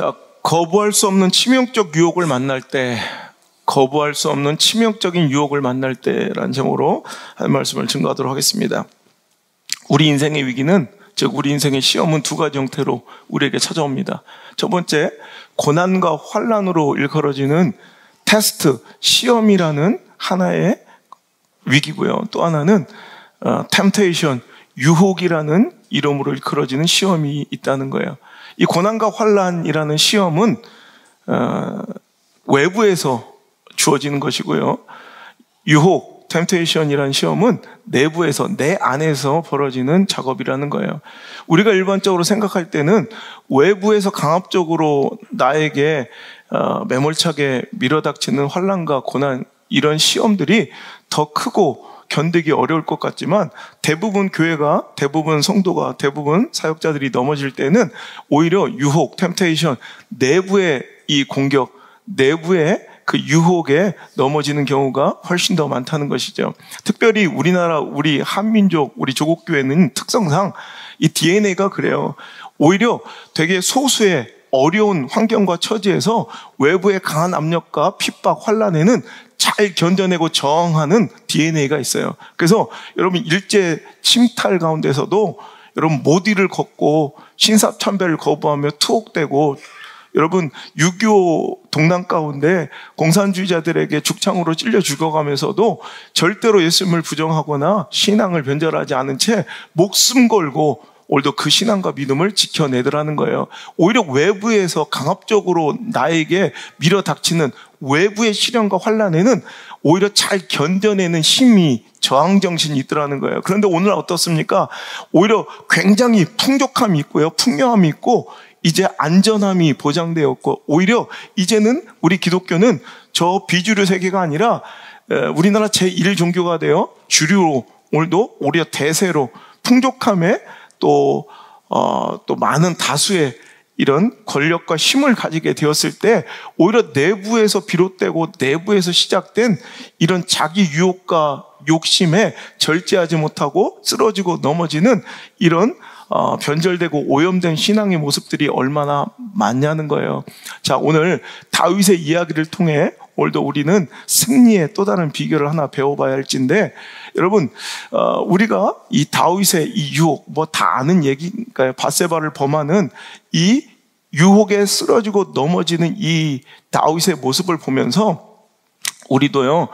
자, 거부할 수 없는 치명적 유혹을 만날 때, 거부할 수 없는 치명적인 유혹을 만날 때라는 제목으로 한 말씀을 증거하도록 하겠습니다. 우리 인생의 위기는, 즉 우리 인생의 시험은 두 가지 형태로 우리에게 찾아옵니다. 첫 번째, 고난과 환난으로 일컬어지는 테스트, 시험이라는 하나의 위기고요. 또 하나는 temptation, 유혹이라는 이름으로 일컬어지는 시험이 있다는 거예요. 이 고난과 환난이라는 시험은 외부에서 주어지는 것이고요. 유혹, temptation이라는 시험은 내부에서, 내 안에서 벌어지는 작업이라는 거예요. 우리가 일반적으로 생각할 때는 외부에서 강압적으로 나에게 매몰차게 밀어닥치는 환난과 고난, 이런 시험들이 더 크고 견디기 어려울 것 같지만 대부분 교회가, 대부분 성도가, 대부분 사역자들이 넘어질 때는 오히려 유혹, 템테이션, 내부의 이 공격, 내부의 그 유혹에 넘어지는 경우가 훨씬 더 많다는 것이죠. 특별히 우리나라, 우리 한민족, 우리 조국교회는 특성상 이 DNA가 그래요. 오히려 되게 소수의 어려운 환경과 처지에서 외부의 강한 압력과 핍박, 환난에는 잘 견뎌내고 저항하는 DNA가 있어요. 그래서 여러분 일제 침탈 가운데서도 여러분 모디를 걷고 신사참배를 거부하며 투옥되고, 여러분 6.25 동란 가운데 공산주의자들에게 죽창으로 찔려 죽어가면서도 절대로 예수님을 부정하거나 신앙을 변절하지 않은 채 목숨 걸고 오늘도 그 신앙과 믿음을 지켜내더라는 거예요. 오히려 외부에서 강압적으로 나에게 밀어닥치는 외부의 시련과 환난에는 오히려 잘 견뎌내는 힘이, 저항정신이 있더라는 거예요. 그런데 오늘 어떻습니까? 오히려 굉장히 풍족함이 있고요, 풍요함이 있고 이제 안전함이 보장되었고, 오히려 이제는 우리 기독교는 저 비주류 세계가 아니라 우리나라 제1종교가 되어 주류로, 오늘도 오히려 대세로 풍족함에 또 많은 다수의 이런 권력과 힘을 가지게 되었을 때 오히려 내부에서 비롯되고 내부에서 시작된 이런 자기 유혹과 욕심에 절제하지 못하고 쓰러지고 넘어지는 이런 변절되고 오염된 신앙의 모습들이 얼마나 많냐는 거예요. 자, 오늘 다윗의 이야기를 통해 오늘도 우리는 승리의 또 다른 비결을 하나 배워봐야 할진데, 여러분 우리가 이 다윗의 이 유혹, 뭐 다 아는 얘기니까요. 밧세바를 범하는 이 유혹에 쓰러지고 넘어지는 이 다윗의 모습을 보면서 우리도요,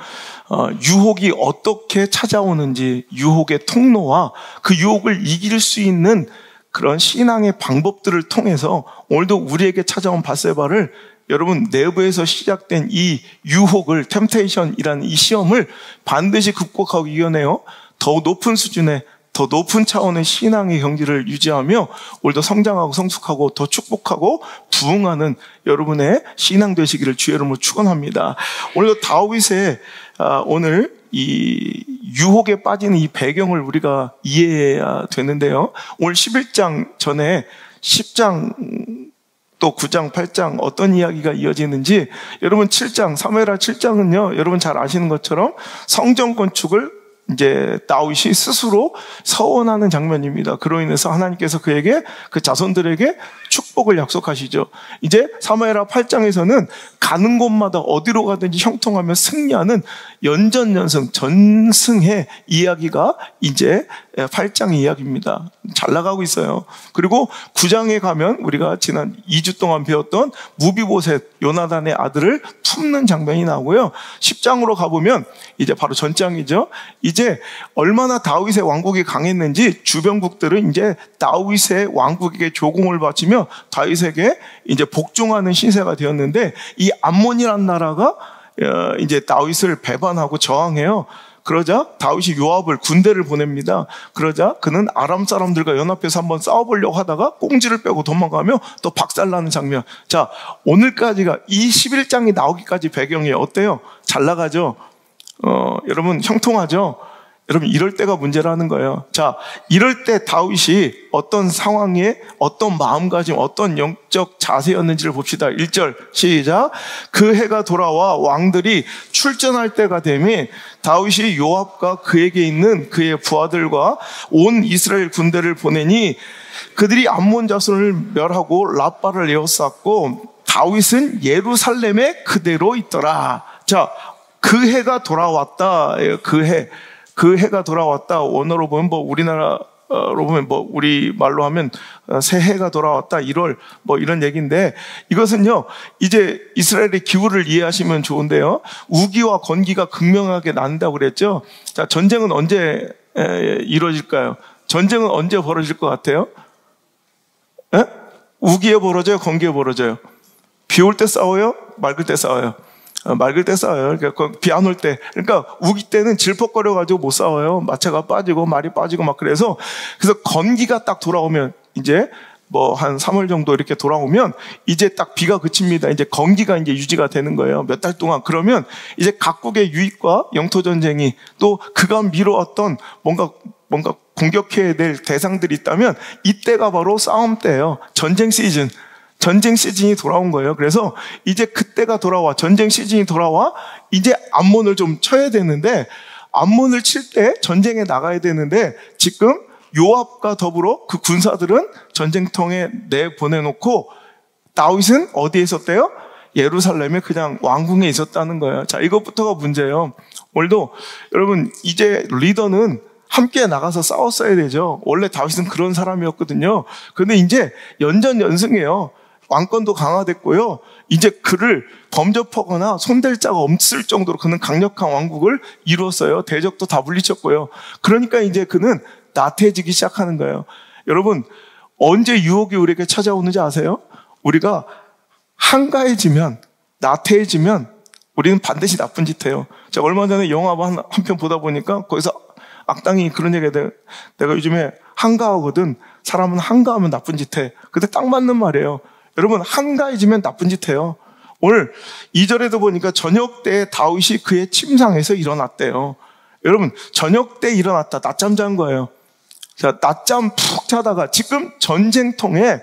유혹이 어떻게 찾아오는지, 유혹의 통로와 그 유혹을 이길 수 있는 그런 신앙의 방법들을 통해서 오늘도 우리에게 찾아온 밧세바를, 여러분 내부에서 시작된 이 유혹을, 템테이션이라는 이 시험을 반드시 극복하고 이겨내요 더 높은 수준의, 더 높은 차원의 신앙의 경지를 유지하며 오늘도 성장하고 성숙하고 더 축복하고 부흥하는 여러분의 신앙 되시기를 주의 이름으로 축원합니다. 오늘도 다윗의 오늘 이 유혹에 빠지는 이 배경을 우리가 이해해야 되는데요. 오늘 11장 전에 10장 또 9장, 8장 어떤 이야기가 이어지는지, 여러분 7장, 사무엘하 7장은요, 여러분 잘 아시는 것처럼 성전 건축을 이제 다윗이 스스로 서원하는 장면입니다. 그로 인해서 하나님께서 그에게, 그 자손들에게 축복을 약속하시죠. 이제 사무엘하 8장에서는 가는 곳마다 어디로 가든지 형통하며 승리하는 연전연승, 전승의 이야기가 이제 8장 이야기입니다. 잘 나가고 있어요. 그리고 9장에 가면 우리가 지난 2주 동안 배웠던 무비보셋, 요나단의 아들을 품는 장면이 나오고요. 10장으로 가보면 이제 바로 전장이죠. 이제 얼마나 다윗의 왕국이 강했는지 주변국들은 이제 다윗의 왕국에게 조공을 바치며 다윗에게 이제 복종하는 신세가 되었는데, 이 암몬이라는 나라가 이제 다윗을 배반하고 저항해요. 그러자 다윗이 요압을, 군대를 보냅니다. 그러자 그는 아람 사람들과 연합해서 한번 싸워보려고 하다가 꽁지를 빼고 도망가며 또 박살나는 장면. 자, 오늘까지가 이 11장이 나오기까지 배경이 어때요? 잘 나가죠? 여러분 형통하죠? 여러분, 이럴 때가 문제라는 거예요. 자, 이럴 때 다윗이 어떤 상황에 어떤 마음가짐, 어떤 영적 자세였는지를 봅시다. 1절 시작. 그 해가 돌아와 왕들이 출전할 때가 되면 다윗이 요압과 그에게 있는 그의 부하들과 온 이스라엘 군대를 보내니 그들이 암몬 자손을 멸하고 라빠를 에워쌌고 다윗은 예루살렘에 그대로 있더라. 자, 그 해가 돌아왔다. 그 해가 돌아왔다. 원어로 보면 우리나라로 보면 우리 말로 하면 새해가 돌아왔다. 1월 이런 얘기인데, 이것은요 이제 이스라엘의 기후를 이해하시면 좋은데요. 우기와 건기가 극명하게 난다고 그랬죠. 자, 전쟁은 언제 이루어질까요? 전쟁은 언제 벌어질 것 같아요? 에? 우기에 벌어져요? 건기에 벌어져요? 비 올 때 싸워요? 맑을 때 싸워요? 맑을 때 싸워요. 그러니까 비 안 올 때. 그러니까 우기 때는 질퍽거려가지고 못 싸워요. 마차가 빠지고 말이 빠지고 막 그래서 건기가 딱 돌아오면 이제 한 3월 정도 이렇게 돌아오면 이제 딱 비가 그칩니다. 이제 건기가 이제 유지가 되는 거예요. 몇 달 동안. 그러면 이제 각국의 유익과 영토 전쟁이 또 그간 미뤄왔던 뭔가 공격해야 될 대상들이 있다면 이때가 바로 싸움 때예요. 전쟁 시즌이 돌아온 거예요. 그래서 이제 그때가 돌아와, 전쟁 시즌이 돌아와, 이제 암몬을 좀 쳐야 되는데, 암몬을 칠 때 전쟁에 나가야 되는데, 지금 요압과 더불어 그 군사들은 전쟁통에 내보내놓고, 다윗은 어디에 있었대요? 예루살렘에 그냥 왕궁에 있었다는 거예요. 자, 이것부터가 문제예요. 오늘도 여러분, 이제 리더는 함께 나가서 싸웠어야 되죠. 원래 다윗은 그런 사람이었거든요. 근데 이제 연전연승이에요. 왕권도 강화됐고요. 이제 그를 범접하거나 손댈 자가 없을 정도로 그는 강력한 왕국을 이루었어요. 대적도 다 물리쳤고요. 그러니까 이제 그는 나태해지기 시작하는 거예요. 여러분, 언제 유혹이 우리에게 찾아오는지 아세요? 우리가 한가해지면, 나태해지면 우리는 반드시 나쁜 짓 해요. 제가 얼마 전에 영화 한 편 보다 보니까 거기서 악당이 그런 얘기해요. 내가 요즘에 한가하거든. 사람은 한가하면 나쁜 짓 해. 근데 딱 맞는 말이에요. 여러분, 한가해지면 나쁜 짓 해요. 오늘 2절에도 보니까 저녁 때 다윗이 그의 침상에서 일어났대요. 여러분, 저녁 때 일어났다. 낮잠 잔 거예요. 자, 낮잠 푹 자다가 지금 전쟁통에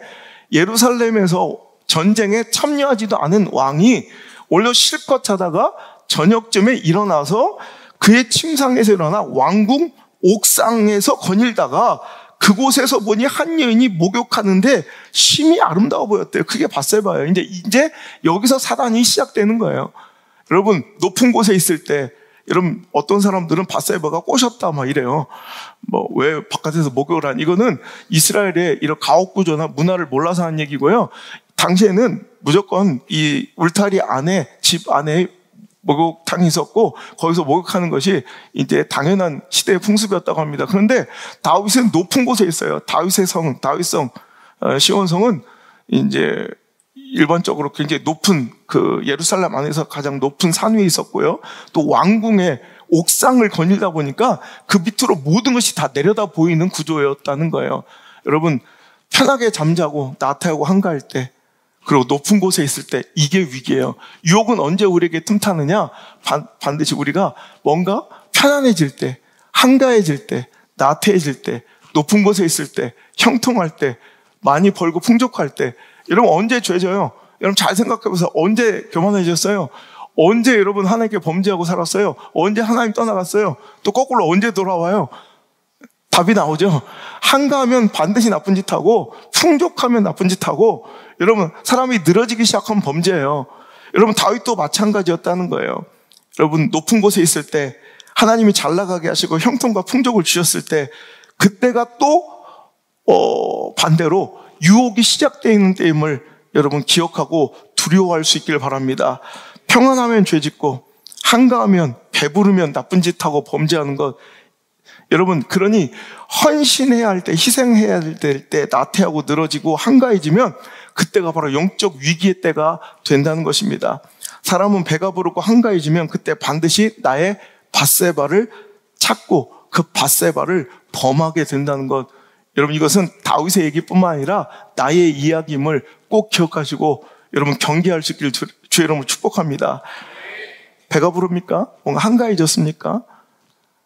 예루살렘에서 전쟁에 참여하지도 않은 왕이 원래 실컷 자다가 저녁쯤에 일어나서 그의 침상에서 일어나 왕궁 옥상에서 거닐다가 그곳에서 보니 한 여인이 목욕하는데 심히 아름다워 보였대요. 그게 밧세바예요. 이제 여기서 사단이 시작되는 거예요. 여러분, 높은 곳에 있을 때, 여러분, 어떤 사람들은 밧세바가 꼬셨다 막 이래요. 왜 바깥에서 목욕을 하니? 이거는 이스라엘의 이런 가옥 구조나 문화를 몰라서 하는 얘기고요. 당시에는 무조건 이 울타리 안에, 집 안에 목욕탕이 있었고 거기서 목욕하는 것이 이제 당연한 시대의 풍습이었다고 합니다. 그런데 다윗은 높은 곳에 있어요. 다윗의 성, 다윗성, 시온성은 이제 일반적으로 굉장히 높은 그 예루살렘 안에서 가장 높은 산 위에 있었고요. 또 왕궁의 옥상을 거닐다 보니까 그 밑으로 모든 것이 다 내려다 보이는 구조였다는 거예요. 여러분, 편하게 잠자고 나태하고 한가할 때, 그리고 높은 곳에 있을 때, 이게 위기예요. 유혹은 언제 우리에게 틈타느냐? 반드시 우리가 뭔가 편안해질 때, 한가해질 때, 나태해질 때, 높은 곳에 있을 때, 형통할 때, 많이 벌고 풍족할 때. 여러분, 언제 죄져요? 여러분 잘 생각해보세요. 언제 교만해졌어요? 언제 여러분 하나님께 범죄하고 살았어요? 언제 하나님 떠나갔어요? 또 거꾸로 언제 돌아와요? 답이 나오죠. 한가하면 반드시 나쁜 짓 하고, 풍족하면 나쁜 짓 하고, 여러분, 사람이 늘어지기 시작하면 범죄예요. 여러분, 다윗도 마찬가지였다는 거예요. 여러분, 높은 곳에 있을 때, 하나님이 잘 나가게 하시고 형통과 풍족을 주셨을 때, 그때가 또 반대로 유혹이 시작되어 있는 때임을 여러분 기억하고 두려워할 수 있길 바랍니다. 평안하면 죄짓고, 한가하면 배부르면 나쁜 짓 하고 범죄하는 것. 여러분, 그러니 헌신해야 할 때, 희생해야 될 때 나태하고 늘어지고 한가해지면 그때가 바로 영적 위기의 때가 된다는 것입니다. 사람은 배가 부르고 한가해지면 그때 반드시 나의 밧세바를 찾고 그 밧세바를 범하게 된다는 것. 여러분, 이것은 다윗의 얘기뿐만 아니라 나의 이야기임을 꼭 기억하시고 여러분 경계할 수 있기를 주의 이름으로 축복합니다. 배가 부릅니까? 뭔가 한가해졌습니까?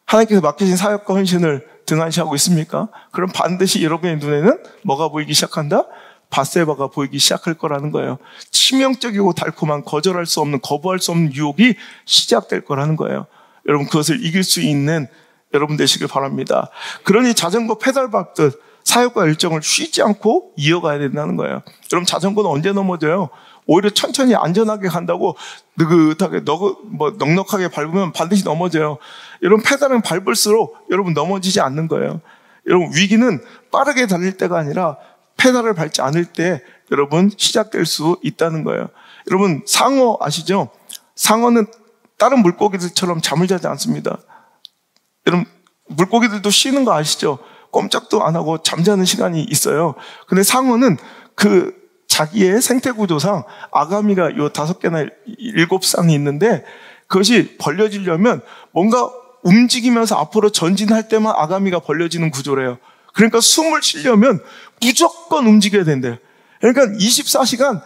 하나님께서 맡기신 사역과 헌신을 등한시하고 있습니까? 그럼 반드시 여러분의 눈에는 뭐가 보이기 시작한다? 밧세바가 보이기 시작할 거라는 거예요. 치명적이고 달콤한 거절할 수 없는, 거부할 수 없는 유혹이 시작될 거라는 거예요. 여러분, 그것을 이길 수 있는 여러분 되시길 바랍니다. 그러니 자전거 페달 밟듯 사역과 일정을 쉬지 않고 이어가야 된다는 거예요. 여러분, 자전거는 언제 넘어져요? 오히려 천천히 안전하게 간다고 느긋하게 넉넉하게 밟으면 반드시 넘어져요. 여러분, 페달은 밟을수록 여러분 넘어지지 않는 거예요. 여러분, 위기는 빠르게 달릴 때가 아니라 페달을 밟지 않을 때 여러분 시작될 수 있다는 거예요. 여러분, 상어 아시죠? 상어는 다른 물고기들처럼 잠을 자지 않습니다. 여러분, 물고기들도 쉬는 거 아시죠? 꼼짝도 안 하고 잠자는 시간이 있어요. 근데 상어는 그 자기의 생태 구조상 아가미가 요 5개나 7쌍이 있는데 그것이 벌려지려면 뭔가 움직이면서 앞으로 전진할 때만 아가미가 벌려지는 구조래요. 그러니까 숨을 쉬려면 무조건 움직여야 된대요. 그러니까 24시간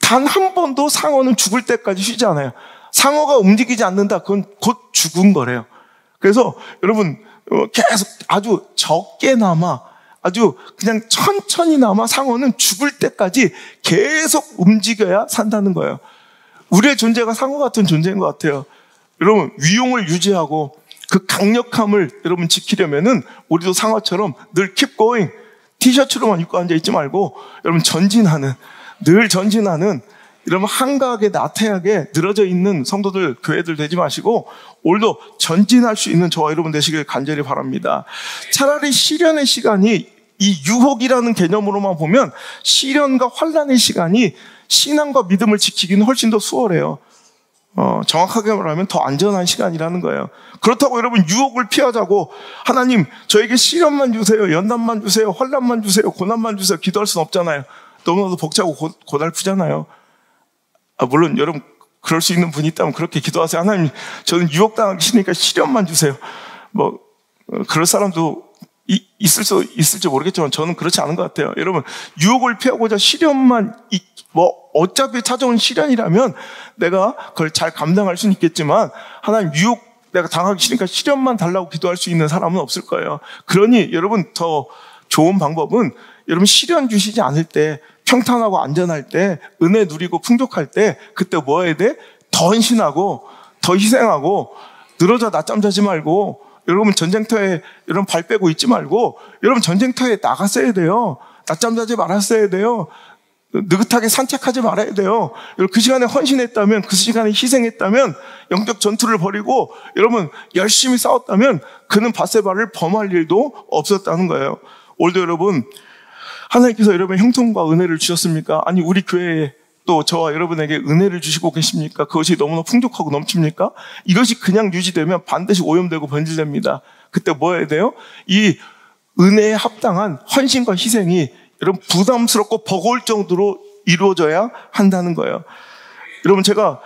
단 한 번도 상어는 죽을 때까지 쉬지 않아요. 상어가 움직이지 않는다, 그건 곧 죽은 거래요. 그래서 여러분, 계속 아주 적게나마 아주 그냥 천천히나마 상어는 죽을 때까지 계속 움직여야 산다는 거예요. 우리의 존재가 상어 같은 존재인 것 같아요. 여러분, 위용을 유지하고 그 강력함을 여러분 지키려면은 우리도 상어처럼 늘 keep going, 티셔츠로만 입고 앉아있지 말고 여러분 전진하는, 늘 전진하는, 여러분 한가하게 나태하게 늘어져 있는 성도들, 교회들 되지 마시고 오늘도 전진할 수 있는 저와 여러분 되시길 간절히 바랍니다. 차라리 시련의 시간이, 이 유혹이라는 개념으로만 보면 시련과 환난의 시간이 신앙과 믿음을 지키기는 훨씬 더 수월해요. 정확하게 말하면 더 안전한 시간이라는 거예요. 그렇다고 여러분 유혹을 피하자고 하나님 저에게 시련만 주세요, 연단만 주세요, 환난만 주세요, 고난만 주세요 기도할 수는 없잖아요. 너무나도 벅차고 고달프잖아요. 물론 여러분 그럴 수 있는 분이 있다면 그렇게 기도하세요. 하나님 저는 유혹당하기 싫으니까 시련만 주세요. 그럴 사람도 있을지 모르겠지만 저는 그렇지 않은 것 같아요. 여러분, 유혹을 피하고자 시련만, 어차피 찾아온 시련이라면 내가 그걸 잘 감당할 수는 있겠지만 하나님 유혹 내가 당하기 싫으니까 시련만 달라고 기도할 수 있는 사람은 없을 거예요. 그러니 여러분 더 좋은 방법은 여러분 시련 주시지 않을 때, 평탄하고 안전할 때, 은혜 누리고 풍족할 때 그때 뭐 해야 돼? 더 헌신하고 더 희생하고 늘어져 낮잠 자지 말고 여러분 전쟁터에 여러분 발 빼고 있지 말고 여러분 전쟁터에 나갔어야 돼요. 낮잠 자지 말았어야 돼요. 느긋하게 산책하지 말아야 돼요. 그 시간에 헌신했다면, 그 시간에 희생했다면, 영적 전투를 벌이고 여러분 열심히 싸웠다면 그는 밧세바를 범할 일도 없었다는 거예요. 오늘도 여러분 하나님께서 여러분의 형통과 은혜를 주셨습니까? 아니 우리 교회에 또 저와 여러분에게 은혜를 주시고 계십니까? 그것이 너무나 풍족하고 넘칩니까? 이것이 그냥 유지되면 반드시 오염되고 변질됩니다. 그때 뭐 해야 돼요? 이 은혜에 합당한 헌신과 희생이 여러분 부담스럽고 버거울 정도로 이루어져야 한다는 거예요. 여러분 제가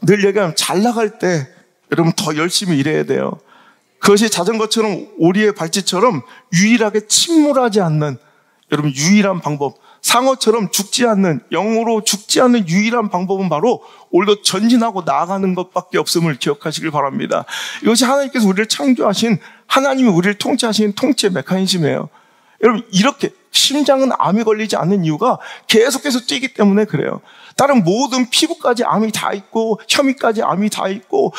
늘 얘기하면 잘 나갈 때 여러분 더 열심히 일해야 돼요. 그것이 자전거처럼 오리의 발짓처럼 유일하게 침몰하지 않는 여러분 유일한 방법, 상어처럼 죽지 않는, 영으로 죽지 않는 유일한 방법은 바로 오늘도 전진하고 나아가는 것밖에 없음을 기억하시길 바랍니다. 이것이 하나님께서 우리를 창조하신, 하나님이 우리를 통치하신 통치의 메커니즘이에요. 여러분 이렇게 심장은 암이 걸리지 않는 이유가 계속해서 뛰기 때문에 그래요. 다른 모든 피부까지 암이 다 있고 혐의까지 암이 다 있고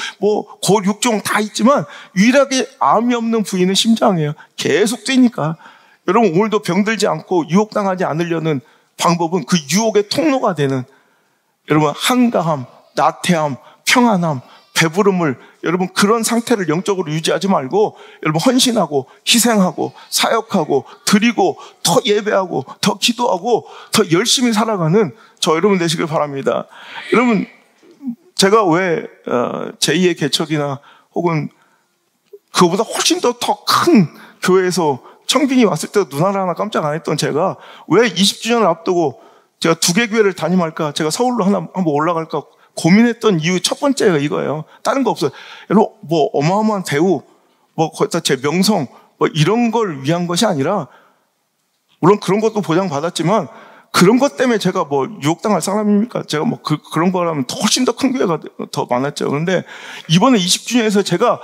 골육종 다 있지만 유일하게 암이 없는 부위는 심장이에요. 계속 뛰니까. 여러분 오늘도 병들지 않고 유혹당하지 않으려는 방법은 그 유혹의 통로가 되는 여러분 한가함, 나태함, 평안함, 배부름을 여러분 그런 상태를 영적으로 유지하지 말고 여러분 헌신하고 희생하고 사역하고 드리고 더 예배하고 더 기도하고 더 열심히 살아가는 저 여러분 되시길 바랍니다. 여러분 제가 왜 제2의 개척이나 혹은 그거보다 훨씬 더 큰 교회에서 청빙이 왔을 때 눈 하나 깜짝 안 했던 제가 왜 20주년을 앞두고 제가 2개 교회를 담임할까, 제가 서울로 한번 올라갈까 고민했던 이유 첫 번째가 이거예요. 다른 거 없어요. 여러분 어마어마한 대우, 거기다 제 명성 이런 걸 위한 것이 아니라, 물론 그런 것도 보장받았지만 그런 것 때문에 제가 유혹당할 사람입니까? 제가 그런 거라면 훨씬 더 큰 교회가 더 많았죠. 그런데 이번에 20주년에서 제가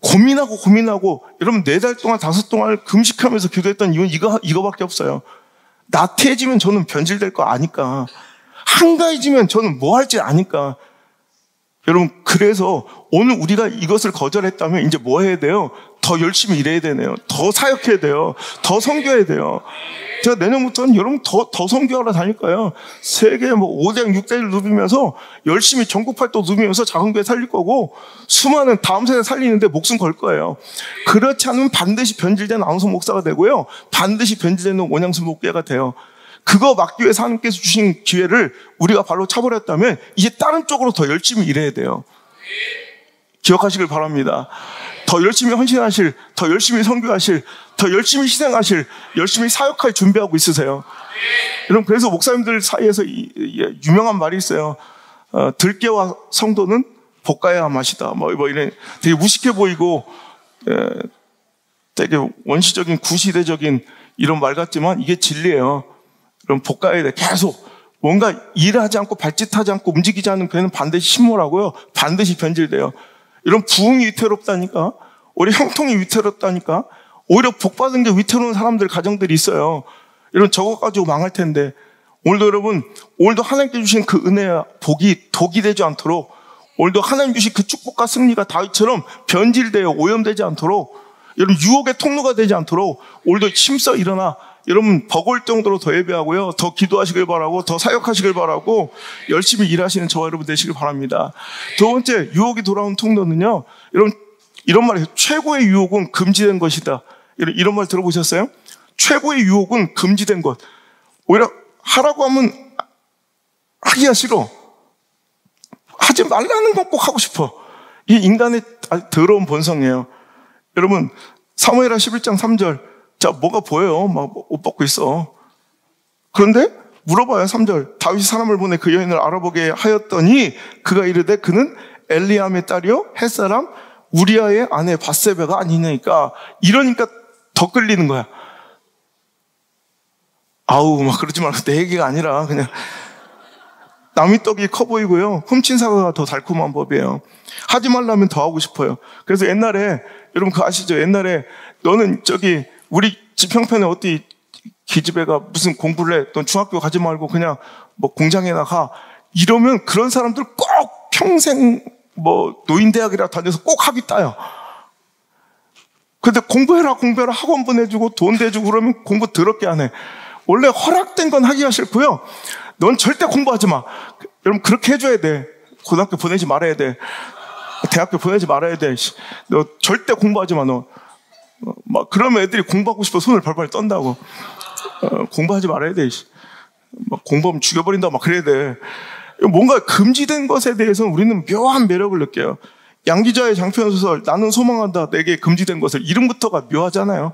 고민하고 여러분 4달 동안 5달 동안 금식하면서 기도했던 이유는 이거밖에 없어요. 나태해지면 저는 변질될 거 아니까, 한가해지면 저는 뭐 할지 아니까. 여러분, 그래서 오늘 우리가 이것을 거절했다면 이제 뭐 해야 돼요? 더 열심히 일해야 되네요. 더 사역해야 돼요. 더 선교해야 돼요. 제가 내년부터는 여러분 더 선교하러 다닐 거예요. 세계 5대 6대를 누비면서 열심히 전국 활동 누비면서 작은 교회 살릴 거고, 수많은 다음 세대 살리는데 목숨 걸 거예요. 그렇지 않으면 반드시 변질된 안우성 목사가 되고요. 반드시 변질되는 원양순 목회가 돼요. 그거 막기 위해서 하나님께서 주신 기회를 우리가 발로 차버렸다면 이제 다른 쪽으로 더 열심히 일해야 돼요. 기억하시길 바랍니다. 더 열심히 헌신하실, 더 열심히 선교하실, 더 열심히 희생하실, 열심히 사역할 준비하고 있으세요. 여러분, 그래서 목사님들 사이에서 유명한 말이 있어요. 들깨와 성도는 볶아야 맛이다. 이런 되게 무식해 보이고 되게 원시적인 구시대적인 이런 말 같지만 이게 진리예요. 그럼 볶아야 돼. 계속 뭔가 일하지 않고 발짓하지 않고 움직이지 않는 교회는 반드시 침몰하고요. 반드시 변질돼요. 이런 부흥이 위태롭다니까. 우리 형통이 위태롭다니까. 오히려 복받은 게 위태로운 사람들, 가정들이 있어요. 이런 저것 가지고 망할 텐데. 오늘도 여러분, 오늘도 하나님께 주신 그 은혜와 복이 독이 되지 않도록, 오늘도 하나님 주신 그 축복과 승리가 다윗처럼 변질되어 오염되지 않도록, 여러분 유혹의 통로가 되지 않도록 오늘도 힘써 일어나 여러분 버거울 정도로 더 예배하고요. 더 기도하시길 바라고, 더 사역하시길 바라고, 열심히 일하시는 저와 여러분 되시길 바랍니다. 두 번째, 유혹이 돌아온 통로는요. 여러분, 이런 말이에요. 최고의 유혹은 금지된 것이다. 이런 말 들어보셨어요? 최고의 유혹은 금지된 것. 오히려 하라고 하면 하기가 싫어. 하지 말라는 건 꼭 하고 싶어. 이 인간의 더러운 본성이에요. 여러분, 사무엘하 11장 3절. 자, 뭐가 보여요? 막 옷 벗고 있어. 그런데 물어봐요. 3절. 다윗이 사람을 보내 그 여인을 알아보게 하였더니 그가 이르되 그는 엘리암의 딸이요 햇사람 우리아의 아내 밧세바가 아니냐니까. 이러니까 더 끌리는 거야. 아우 막 그러지 말고, 내 얘기가 아니라 그냥 남이 떡이 커 보이고요. 훔친 사과가 더 달콤한 법이에요. 하지 말라면 더 하고 싶어요. 그래서 옛날에, 여러분 그거 아시죠? 옛날에 너는 우리 집 형편에 어디 기집애가 무슨 공부를 해. 넌 중학교 가지 말고 그냥 공장에 나가. 이러면 그런 사람들 꼭 평생 노인대학이라 다녀서 꼭 학위 따요. 근데 공부해라 학원 보내주고 돈 대주고 그러면 공부 더럽게 안 해. 원래 허락된 건 하기가 싫고요. 넌 절대 공부하지 마. 여러분 그렇게 해줘야 돼. 고등학교 보내지 말아야 돼. 대학교 보내지 말아야 돼. 너 절대 공부하지 마. 너 그러면 애들이 공부하고 싶어 손을 발발 떤다고. 공부하지 말아야 돼. 공부하면 죽여버린다 그래야 돼. 뭔가 금지된 것에 대해서는 우리는 묘한 매력을 느껴요. 양기자의 장편 소설 나는 소망한다 내게 금지된 것을, 이름부터가 묘하잖아요.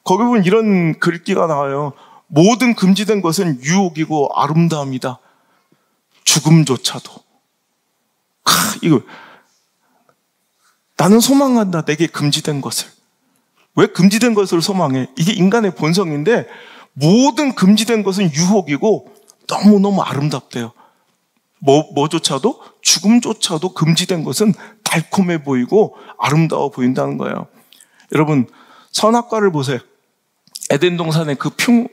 거기 보면 이런 글귀가 나와요. 모든 금지된 것은 유혹이고 아름다움이다. 죽음조차도. 이거 나는 소망한다 내게 금지된 것을. 왜 금지된 것을 소망해? 이게 인간의 본성인데, 모든 금지된 것은 유혹이고 너무너무 아름답대요. 뭐조차도, 죽음조차도 금지된 것은 달콤해 보이고 아름다워 보인다는 거예요. 여러분, 선악과를 보세요. 에덴 동산의 그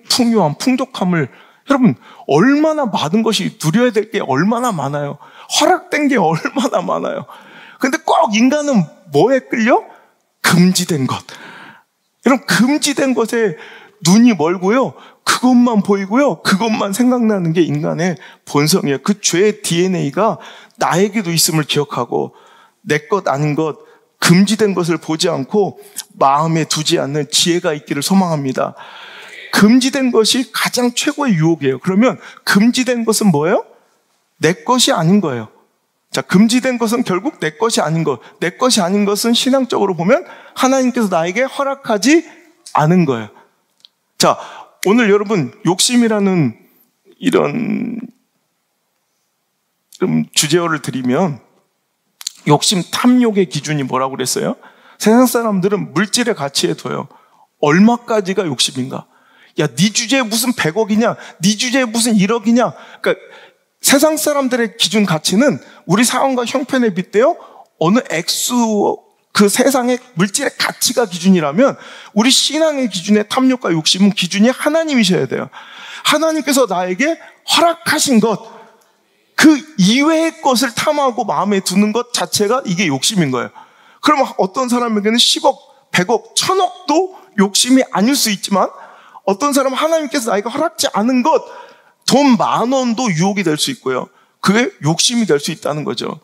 풍요함, 풍족함을, 여러분 얼마나 많은 것이, 누려야 될 게 얼마나 많아요. 허락된 게 얼마나 많아요. 근데 꼭 인간은 뭐에 끌려? 금지된 것. 여러분, 금지된 것에 눈이 멀고요. 그것만 보이고요. 그것만 생각나는 게 인간의 본성이에요. 그 죄의 DNA가 나에게도 있음을 기억하고, 내 것 아닌 것, 금지된 것을 보지 않고 마음에 두지 않는 지혜가 있기를 소망합니다. 금지된 것이 가장 최고의 유혹이에요. 그러면 금지된 것은 뭐예요? 내 것이 아닌 거예요. 자, 금지된 것은 결국 내 것이 아닌 것. 내 것이 아닌 것은 신앙적으로 보면 하나님께서 나에게 허락하지 않은 거예요. 자, 오늘 여러분 욕심이라는 이런 주제어를 드리면, 욕심, 탐욕의 기준이 뭐라고 그랬어요? 세상 사람들은 물질의 가치에 둬요. 얼마까지가 욕심인가? 야, 네 주제에 무슨 100억이냐? 네 주제에 무슨 1억이냐? 그러니까 세상 사람들의 기준 가치는 우리 상황과 형편에 빗대어 어느 액수 그 세상의 물질의 가치가 기준이라면 우리 신앙의 기준의 탐욕과 욕심은 기준이 하나님이셔야 돼요. 하나님께서 나에게 허락하신 것, 그 이외의 것을 탐하고 마음에 두는 것 자체가 이게 욕심인 거예요. 그러면 어떤 사람에게는 10억, 100억, 1000억도 욕심이 아닐 수 있지만 어떤 사람은 하나님께서 나에게 허락지 않은 것, 돈 10,000원도 유혹이 될 수 있고요. 그게 욕심이 될 수 있다는 거죠.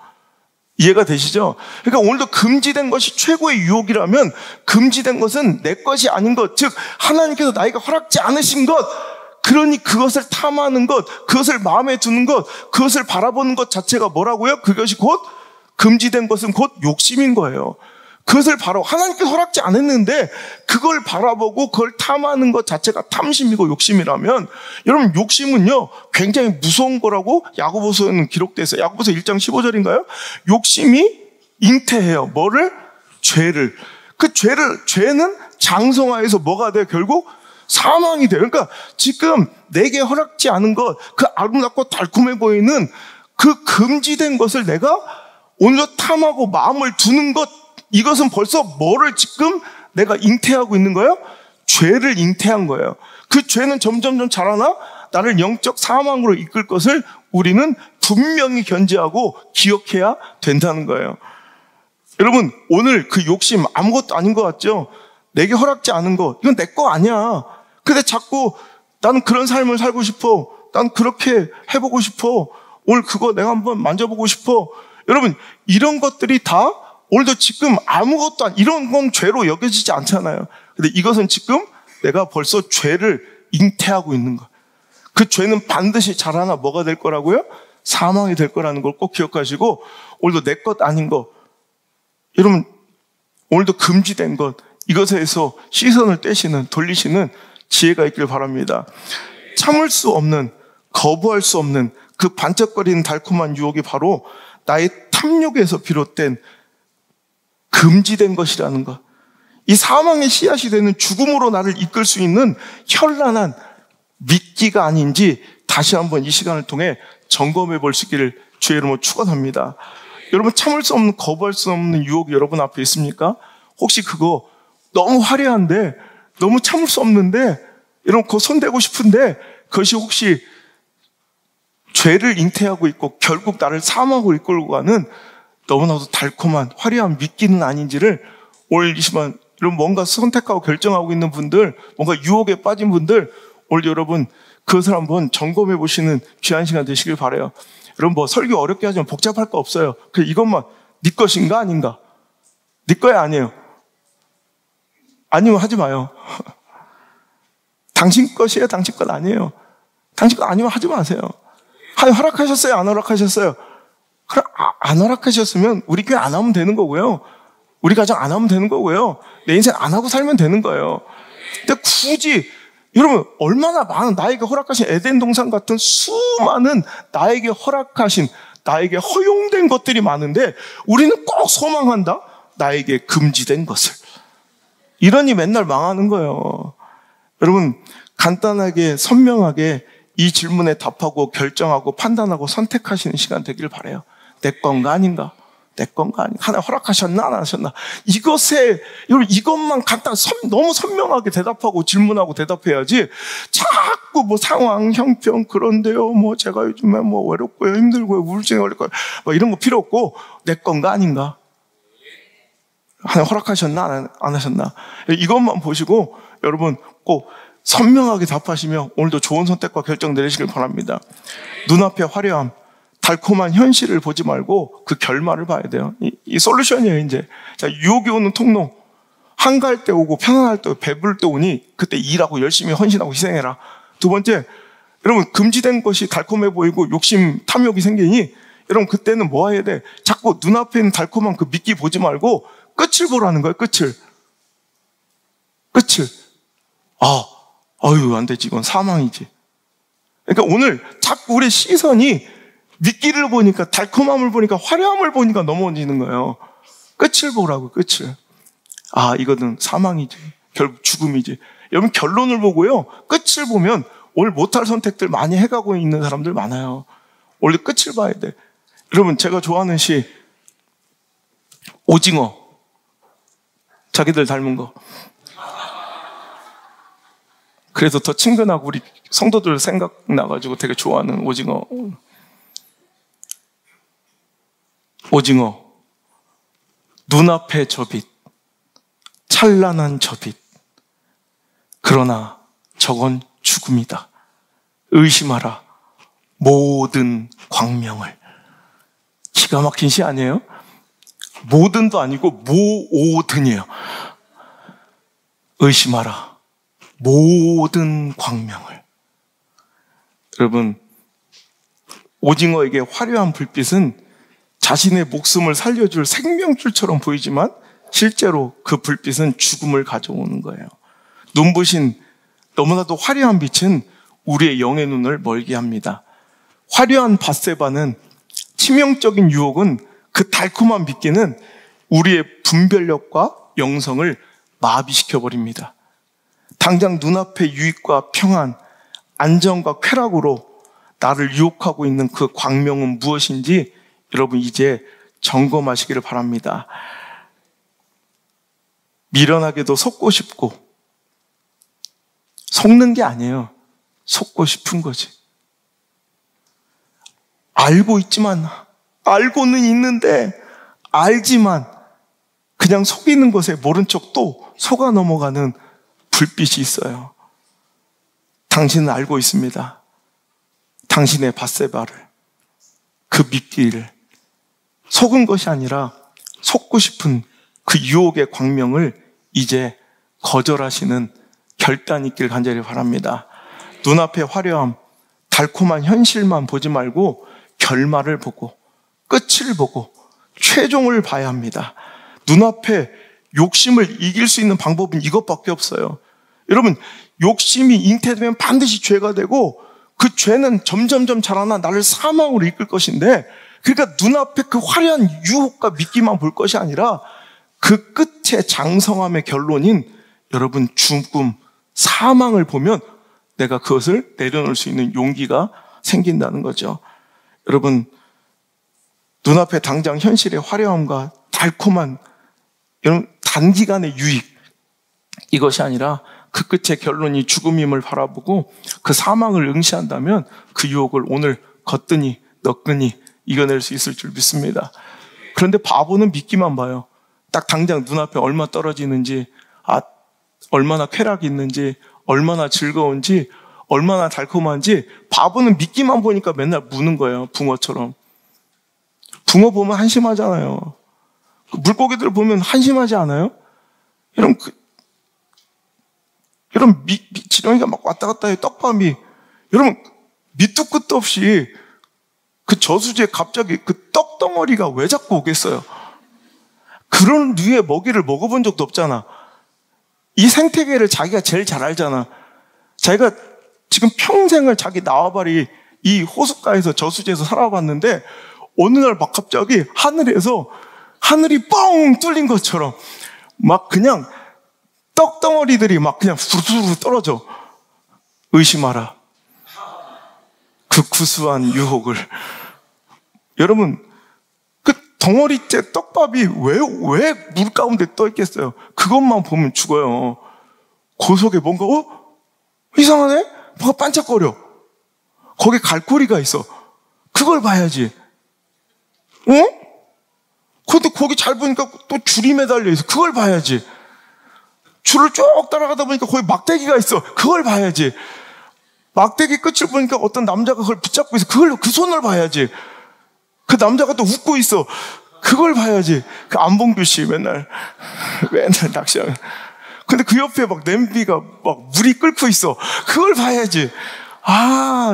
이해가 되시죠? 그러니까 오늘도 금지된 것이 최고의 유혹이라면 금지된 것은 내 것이 아닌 것, 즉 하나님께서 나에게 허락지 않으신 것, 그러니 그것을 탐하는 것, 그것을 마음에 두는 것, 그것을 바라보는 것 자체가 뭐라고요? 그것이 곧 금지된 것은 곧 욕심인 거예요. 그것을 하나님께서 허락지 않았는데 그걸 바라보고 그걸 탐하는 것 자체가 탐심이고 욕심이라면 여러분 욕심은요 굉장히 무서운 거라고 야고보서에는 기록되어 있어요. 야고보서 1장 15절인가요? 욕심이 잉태해요. 뭐를? 죄를. 그 죄는 장성화해서 뭐가 돼요? 결국 사망이 돼요. 그러니까 지금 내게 허락지 않은 것, 그 아름답고 달콤해 보이는 그 금지된 것을 내가 오히려 탐하고 마음을 두는 것, 이것은 벌써 뭐를 지금 내가 잉태하고 있는 거예요? 죄를 잉태한 거예요. 그 죄는 점점 자라나 나를 영적 사망으로 이끌 것을 우리는 분명히 견지하고 기억해야 된다는 거예요. 여러분, 오늘 그 욕심 아무것도 아닌 것 같죠? 내게 허락지 않은 것, 이건 내 거 아니야. 근데 자꾸 나는 그런 삶을 살고 싶어. 난 그렇게 해보고 싶어. 오늘 그거 내가 한번 만져보고 싶어. 여러분, 이런 것들이 다 오늘도 지금 아무것도 이런 건 죄로 여겨지지 않잖아요. 근데 이것은 지금 내가 벌써 죄를 잉태하고 있는 거. 그 죄는 반드시 자라나 뭐가 될 거라고요? 사망이 될 거라는 걸 꼭 기억하시고 오늘도 내 것 아닌 거, 여러분 오늘도 금지된 것, 이것에서 시선을 떼시는, 돌리시는 지혜가 있길 바랍니다. 참을 수 없는, 거부할 수 없는 그 반짝거리는 달콤한 유혹이 바로 나의 탐욕에서 비롯된 금지된 것이라는 것. 이 사망의 씨앗이 되는 죽음으로 나를 이끌 수 있는 현란한 미끼가 아닌지 다시 한번 이 시간을 통해 점검해 볼 수 있기를 주의 이름으로 축원합니다. 여러분, 참을 수 없는, 거부할 수 없는 유혹이 여러분 앞에 있습니까? 혹시 그거 너무 화려한데, 너무 참을 수 없는데, 여러분 그거 손대고 싶은데 그것이 혹시 죄를 잉태하고 있고 결국 나를 사망으로 이끌고 가는 너무나도 달콤한 화려한 미끼는 아닌지를 오늘 이 시간 여러분 뭔가 선택하고 결정하고 있는 분들, 뭔가 유혹에 빠진 분들, 오늘 여러분 그것을 한번 점검해 보시는 귀한 시간 되시길 바라요. 여러분 뭐 설교 어렵게 하지만 복잡할 거 없어요. 그냥 이것만 네 것인가 아닌가? 네 거야 아니에요? 아니면 하지 마요. 당신 것이에요? 당신 것 아니에요? 당신 것 아니면 하지 마세요. 허락하셨어요? 안 허락하셨어요? 그럼 안 허락하셨으면 우리 교회 안 하면 되는 거고요. 우리 가정 안 하면 되는 거고요. 내 인생 안 하고 살면 되는 거예요. 근데 굳이 여러분 얼마나 많은 나에게 허락하신 에덴 동산 같은 수많은 나에게 허락하신, 나에게 허용된 것들이 많은데 우리는 꼭 소망한다? 나에게 금지된 것을. 이러니 맨날 망하는 거예요. 여러분 간단하게 선명하게 이 질문에 답하고 결정하고 판단하고 선택하시는 시간 되길 바라요. 내 건가 아닌가? 내 건가 아닌가? 하나 허락하셨나 안 하셨나? 이것에 여러분 이것만 너무 선명하게 대답하고 질문하고 대답해야지 자꾸 뭐 상황, 형편, 그런데요 뭐 제가 요즘에 뭐 외롭고요 힘들고요 우울증에 걸릴 거예요 뭐 이런 거 필요 없고 내 건가 아닌가? 하나 허락하셨나 안 하셨나? 이것만 보시고 여러분 꼭 선명하게 답하시며 오늘도 좋은 선택과 결정 내리시길 바랍니다. 눈앞에 화려함, 달콤한 현실을 보지 말고 그 결말을 봐야 돼요. 이 솔루션이에요 이제. 자, 유혹이 오는 통로. 한가할 때 오고 편안할 때 배부를 때 오니 그때 일하고 열심히 헌신하고 희생해라. 두 번째, 여러분 금지된 것이 달콤해 보이고 욕심, 탐욕이 생기니 여러분 그때는 뭐 해야 돼? 자꾸 눈앞에 있는 달콤한 그 미끼 보지 말고 끝을 보라는 거예요. 끝을. 아유 안 되지, 이건 사망이지. 그러니까 오늘 자꾸 우리의 시선이 미끼를 보니까, 달콤함을 보니까, 화려함을 보니까 넘어지는 거예요. 끝을 보라고, 끝을. 이거는 사망이지, 결국 죽음이지. 여러분 결론을 보고요, 끝을 보면 오늘 못할 선택들 많이 해가고 있는 사람들 많아요. 원래 끝을 봐야 돼. 여러분 제가 좋아하는 시 오징어. 자기들 닮은 거. 그래서 더 친근하고 우리 성도들 생각나가지고 되게 좋아하는 오징어. 오징어. 눈앞의 저 빛. 찬란한 저 빛. 그러나 저건 죽음이다. 의심하라. 모든 광명을. 기가 막힌 시 아니에요? 모든도 아니고 모든이에요. 의심하라. 모든 광명을. 여러분, 오징어에게 화려한 불빛은 자신의 목숨을 살려줄 생명줄처럼 보이지만 실제로 그 불빛은 죽음을 가져오는 거예요. 눈부신 너무나도 화려한 빛은 우리의 영의 눈을 멀게 합니다. 화려한 밧세바는 치명적인 유혹은 그 달콤한 빛기는 우리의 분별력과 영성을 마비시켜버립니다. 당장 눈앞의 유익과 평안, 안정과 쾌락으로 나를 유혹하고 있는 그 광명은 무엇인지 여러분 이제 점검하시기를 바랍니다. 미련하게도 속고 싶고 속는 게 아니에요. 속고 싶은 거지. 알고 있지만 알고는 있는데 알지만 그냥 속이는 것에 모른 척 또 속아 넘어가는 불빛이 있어요. 당신은 알고 있습니다. 당신의 밧세바를, 그 미끼를 속은 것이 아니라 속고 싶은 그 유혹의 광명을 이제 거절하시는 결단이 있길 간절히 바랍니다. 눈앞의 화려함, 달콤한 현실만 보지 말고 결말을 보고 끝을 보고 최종을 봐야 합니다. 눈앞에 욕심을 이길 수 있는 방법은 이것밖에 없어요. 여러분, 욕심이 잉태되면 반드시 죄가 되고 그 죄는 점점점 자라나 나를 사망으로 이끌 것인데, 그러니까 눈앞에 그 화려한 유혹과 미끼만 볼 것이 아니라 그 끝의 장성함의 결론인 여러분 죽음, 사망을 보면 내가 그것을 내려놓을 수 있는 용기가 생긴다는 거죠. 여러분, 눈앞에 당장 현실의 화려함과 달콤한 이런 단기간의 유익, 이것이 아니라 그 끝의 결론이 죽음임을 바라보고 그 사망을 응시한다면 그 유혹을 오늘 거뜬히 너끈히 이겨낼 수 있을 줄 믿습니다. 그런데 바보는 믿기만 봐요. 딱 당장 눈앞에 얼마 떨어지는지, 얼마나 쾌락이 있는지, 얼마나 즐거운지, 얼마나 달콤한지 바보는 믿기만 보니까 맨날 무는 거예요. 붕어처럼. 붕어 보면 한심하잖아요. 물고기들 보면 한심하지 않아요? 이런 지렁이가 막 왔다 갔다 해요. 떡밥이. 여러분, 밑도 끝도 없이 그 저수지에 갑자기 그 떡덩어리가 왜 자꾸 오겠어요? 그런 류의 먹이를 먹어본 적도 없잖아. 이 생태계를 자기가 제일 잘 알잖아. 자기가 지금 평생을 자기 나와바리 이 호숫가에서 저수지에서 살아봤는데 어느 날 막 갑자기 하늘이 뻥 뚫린 것처럼 막 그냥 떡덩어리들이 막 그냥 후루룩 떨어져. 의심하라. 그 구수한 유혹을. 여러분, 그 덩어리째 떡밥이 왜 물 가운데 떠 있겠어요? 그것만 보면 죽어요. 그 속에 뭔가 이상하네? 뭐가 반짝거려. 거기에 갈고리가 있어. 그걸 봐야지. 근데 거기 잘 보니까 또 줄이 매달려 있어. 그걸 봐야지. 줄을 쭉 따라가다 보니까 거기 막대기가 있어. 그걸 봐야지. 막대기 끝을 보니까 어떤 남자가 그걸 붙잡고 있어. 그 손을 봐야지. 그 남자가 또 웃고 있어. 그걸 봐야지. 그 안봉규 씨 맨날 낚시하면. 근데 그 옆에 막 냄비가 막 물이 끓고 있어. 그걸 봐야지.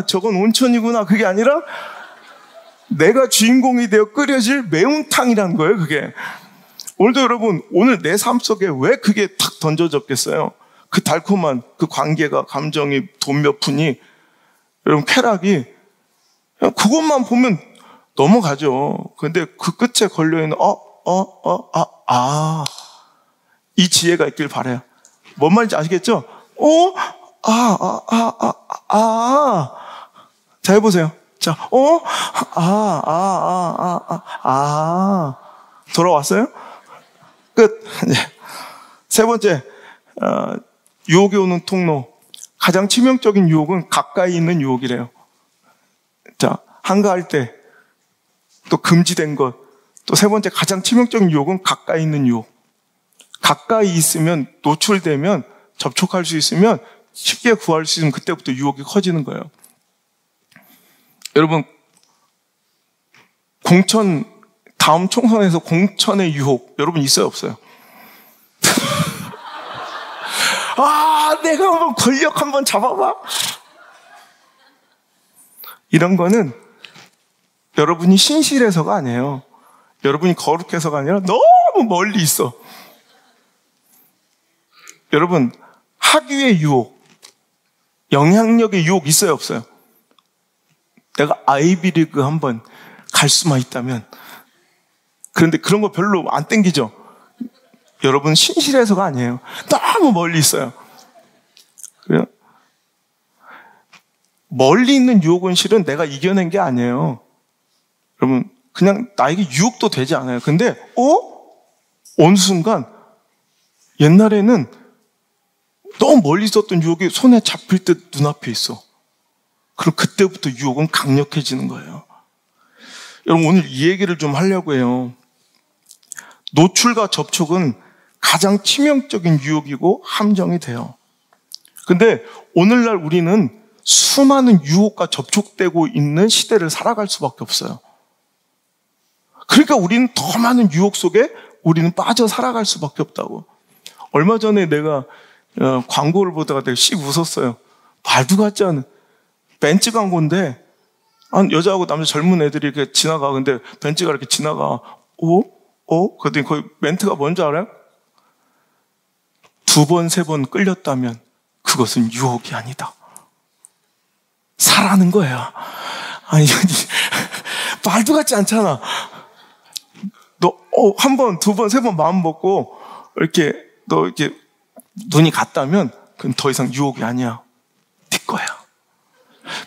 저건 온천이구나. 그게 아니라 내가 주인공이 되어 끓여질 매운탕이라는 거예요, 그게. 오늘도 여러분, 오늘 내 삶 속에 왜 그게 탁 던져졌겠어요? 그 달콤한 그 관계가, 감정이, 돈 몇 푼이, 여러분, 쾌락이, 그것만 보면 넘어가죠. 근데 그 끝에 걸려있는, 이 지혜가 있길 바라요. 뭔 말인지 아시겠죠? 자, 해보세요. 자, 돌아왔어요? 끝. 세 번째, 유혹이 오는 통로. 가장 치명적인 유혹은 가까이 있는 유혹이래요. 자, 한가할 때, 또 금지된 것. 또 세 번째 가장 치명적인 유혹은 가까이 있는 유혹. 가까이 있으면, 노출되면, 접촉할 수 있으면, 쉽게 구할 수 있으면 그때부터 유혹이 커지는 거예요. 여러분, 다음 총선에서 공천의 유혹, 여러분 있어요, 없어요? 내가 한번 권력 한번 잡아봐. 이런 거는 여러분이 신실해서가 아니에요. 여러분이 거룩해서가 아니라 너무 멀리 있어. 여러분, 학위의 유혹, 영향력의 유혹 있어요, 없어요? 내가 아이비리그 한번 갈 수만 있다면. 그런데 그런 거 별로 안 땡기죠? 여러분 신실해서가 아니에요. 너무 멀리 있어요. 그래요? 멀리 있는 유혹은 실은 내가 이겨낸 게 아니에요. 여러분, 그냥 나에게 유혹도 되지 않아요. 근데 어느 순간 옛날에는 너무 멀리 있었던 유혹이 손에 잡힐 듯 눈앞에 있어. 그럼 그때부터 유혹은 강력해지는 거예요. 여러분, 오늘 이 얘기를 좀 하려고 해요. 노출과 접촉은 가장 치명적인 유혹이고 함정이 돼요. 근데 오늘날 우리는 수많은 유혹과 접촉되고 있는 시대를 살아갈 수밖에 없어요. 그러니까 우리는 더 많은 유혹 속에 우리는 빠져 살아갈 수밖에 없다고. 얼마 전에 내가 광고를 보다가 내가 씩 웃었어요. 말도 같지 않은 벤츠 광고인데 여자하고 남자 젊은 애들이 이렇게 지나가. 근데 벤츠가 이렇게 지나가. 그랬더니 거기 멘트가 뭔지 알아요? 2번, 3번 끌렸다면 그것은 유혹이 아니다. 사라는 거야. 아니, 말도 같지 않잖아. 너, 1번, 2번, 3번 마음 먹고, 너 이렇게 눈이 갔다면, 그건 더 이상 유혹이 아니야. 네 거야.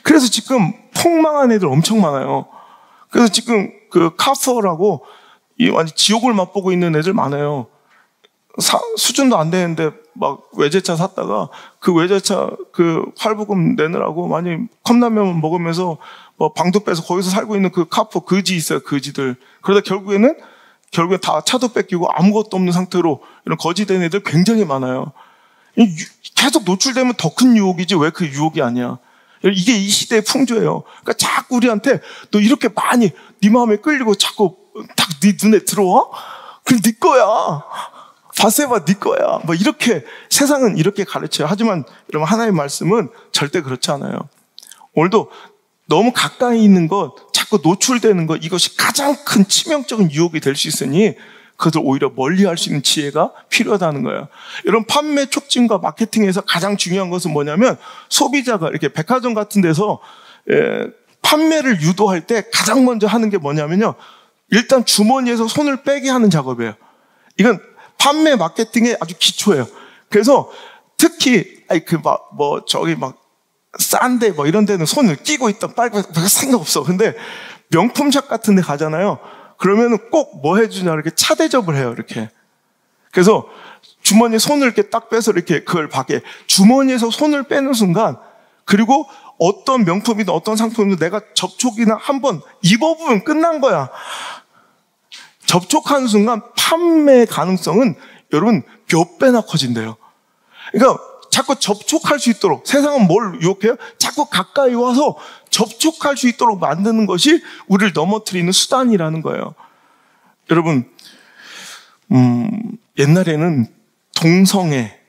그래서 지금 폭망한 애들 엄청 많아요. 그래서 지금 카서라고, 완전 지옥을 맛보고 있는 애들 많아요. 수준도 안 되는데 막 외제차 샀다가 그 외제차 할부금 내느라고 많이 컵라면 먹으면서 뭐 방도 빼서 거기서 살고 있는 그 카포 거지 있어요. 거지들. 그러다 결국에 다 차도 뺏기고 아무것도 없는 상태로 이런 거지 된 애들 굉장히 많아요. 계속 노출되면 더 큰 유혹이지 왜 그 유혹이 아니야. 이게 이 시대의 풍조예요. 그러니까 자꾸 우리한테 너 이렇게 많이 네 마음에 끌리고 자꾸 딱 네 눈에 들어와? 그럼 네 거야. 바세바 네 거야. 뭐 이렇게 세상은 이렇게 가르쳐요. 하지만 여러분 하나님의 말씀은 절대 그렇지 않아요. 오늘도 너무 가까이 있는 것, 자꾸 노출되는 것, 이것이 가장 큰 치명적인 유혹이 될 수 있으니 그것을 오히려 멀리할 수 있는 지혜가 필요하다는 거예요. 여러분 판매 촉진과 마케팅에서 가장 중요한 것은 뭐냐면 소비자가 이렇게 백화점 같은 데서 판매를 유도할 때 가장 먼저 하는 게 뭐냐면요. 일단 주머니에서 손을 빼게 하는 작업이에요. 이건 판매 마케팅의 아주 기초예요. 그래서 특히 싼데 이런 데는 손을 끼고 있다 빨고 상관없어. 근데 명품샵 같은 데 가잖아요. 그러면은 꼭 뭐 해주냐 이렇게 차 대접을 해요. 이렇게. 그래서 주머니에 손을 이렇게 딱 빼서 이렇게 그걸 밖에 주머니에서 손을 빼는 순간 그리고 어떤 명품이든 어떤 상품이든 내가 접촉이나 한번 입어보면 끝난 거야. 접촉하는 순간 판매 가능성은 여러분 몇 배나 커진대요. 그러니까 자꾸 접촉할 수 있도록 세상은 뭘 유혹해요? 자꾸 가까이 와서 접촉할 수 있도록 만드는 것이 우리를 넘어뜨리는 수단이라는 거예요. 여러분 옛날에는 동성애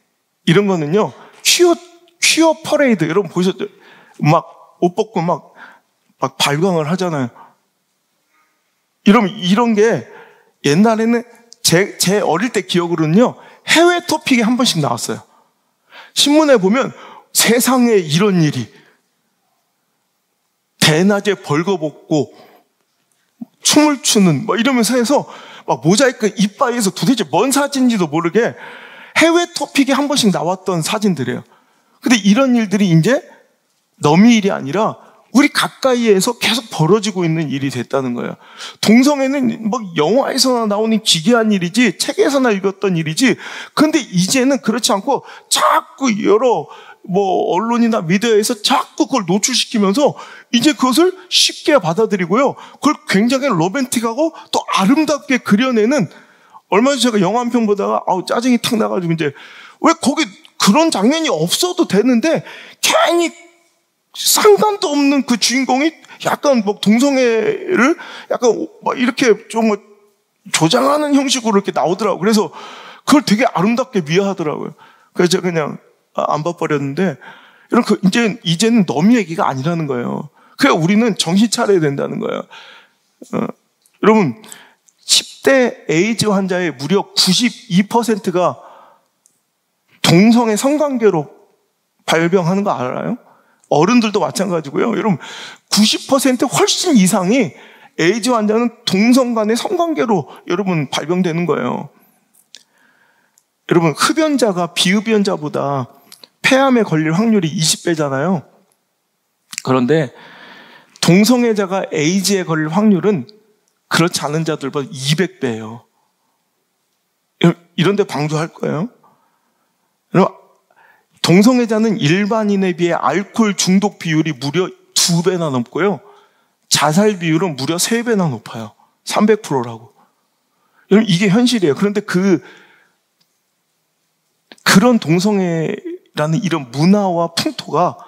이런 거는요 퀴어 퍼레이드 여러분 보셨죠? 막 옷 벗고 막 발광을 하잖아요. 이런 게 옛날에는 제 어릴 때 기억으로는요 해외 토픽에 한 번씩 나왔어요. 신문에 보면 세상에 이런 일이 대낮에 벌거벗고 춤을 추는 이러면서 해서 막 모자이크 이빠이에서 도대체 뭔 사진인지도 모르게 해외 토픽에 한 번씩 나왔던 사진들이에요. 근데 이런 일들이 이제 남의 일이 아니라 우리 가까이에서 계속 벌어지고 있는 일이 됐다는 거예요. 동성애는 뭐 영화에서나 나오는 기괴한 일이지, 책에서나 읽었던 일이지, 근데 이제는 그렇지 않고 자꾸 여러 뭐 언론이나 미디어에서 자꾸 그걸 노출시키면서 이제 그것을 쉽게 받아들이고요. 그걸 굉장히 로맨틱하고 또 아름답게 그려내는, 얼마 전에 제가 영화 한 편 보다가 짜증이 탁 나가지고, 이제 왜 거기 그런 장면이 없어도 되는데 괜히 상관도 없는 그 주인공이 약간 뭐 동성애를 약간 막 이렇게 좀 조장하는 형식으로 이렇게 나오더라고요. 그래서 그걸 되게 아름답게 미화하더라고요. 그래서 제가 그냥 안 봐버렸는데, 이런 이제는 너미 얘기가 아니라는 거예요. 그러니까 우리는 정신 차려야 된다는 거예요. 여러분, 10대 에이즈 환자의 무려 92%가 동성애 성관계로 발병하는 거 알아요? 어른들도 마찬가지고요. 여러분, 90% 훨씬 이상이 에이즈 환자는 동성 간의 성관계로 여러분 발병되는 거예요. 여러분, 흡연자가 비흡연자보다 폐암에 걸릴 확률이 20배잖아요. 그런데 동성애자가 에이즈에 걸릴 확률은 그렇지 않은 자들보다 200배예요. 이런 데 방조할 거예요? 여러분, 동성애자는 일반인에 비해 알코올 중독 비율이 무려 2배나 넘고요. 자살 비율은 무려 3배나 높아요. 300%라고. 여러분, 이게 현실이에요. 그런데 그런 동성애라는 이런 문화와 풍토가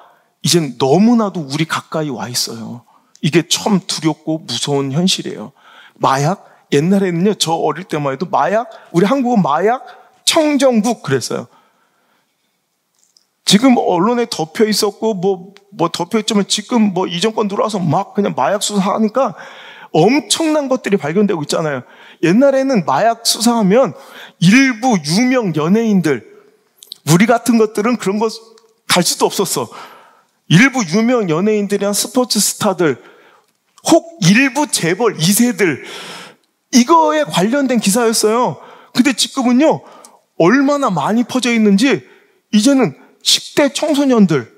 이제는 너무나도 우리 가까이 와 있어요. 이게 참 두렵고 무서운 현실이에요. 마약, 옛날에는요, 저 어릴 때만 해도 마약, 우리 한국은 마약 청정국 그랬어요. 지금 언론에 덮여 있었고, 뭐 덮여 있지만 지금 뭐 이 정권 들어와서 막 그냥 마약 수사하니까 엄청난 것들이 발견되고 있잖아요. 옛날에는 마약 수사하면 일부 유명 연예인들, 우리 같은 것들은 그런 거 갈 수도 없었어. 일부 유명 연예인들이나 스포츠 스타들, 혹 일부 재벌 2세들, 이거에 관련된 기사였어요. 근데 지금은요, 얼마나 많이 퍼져 있는지, 이제는 10대 청소년들,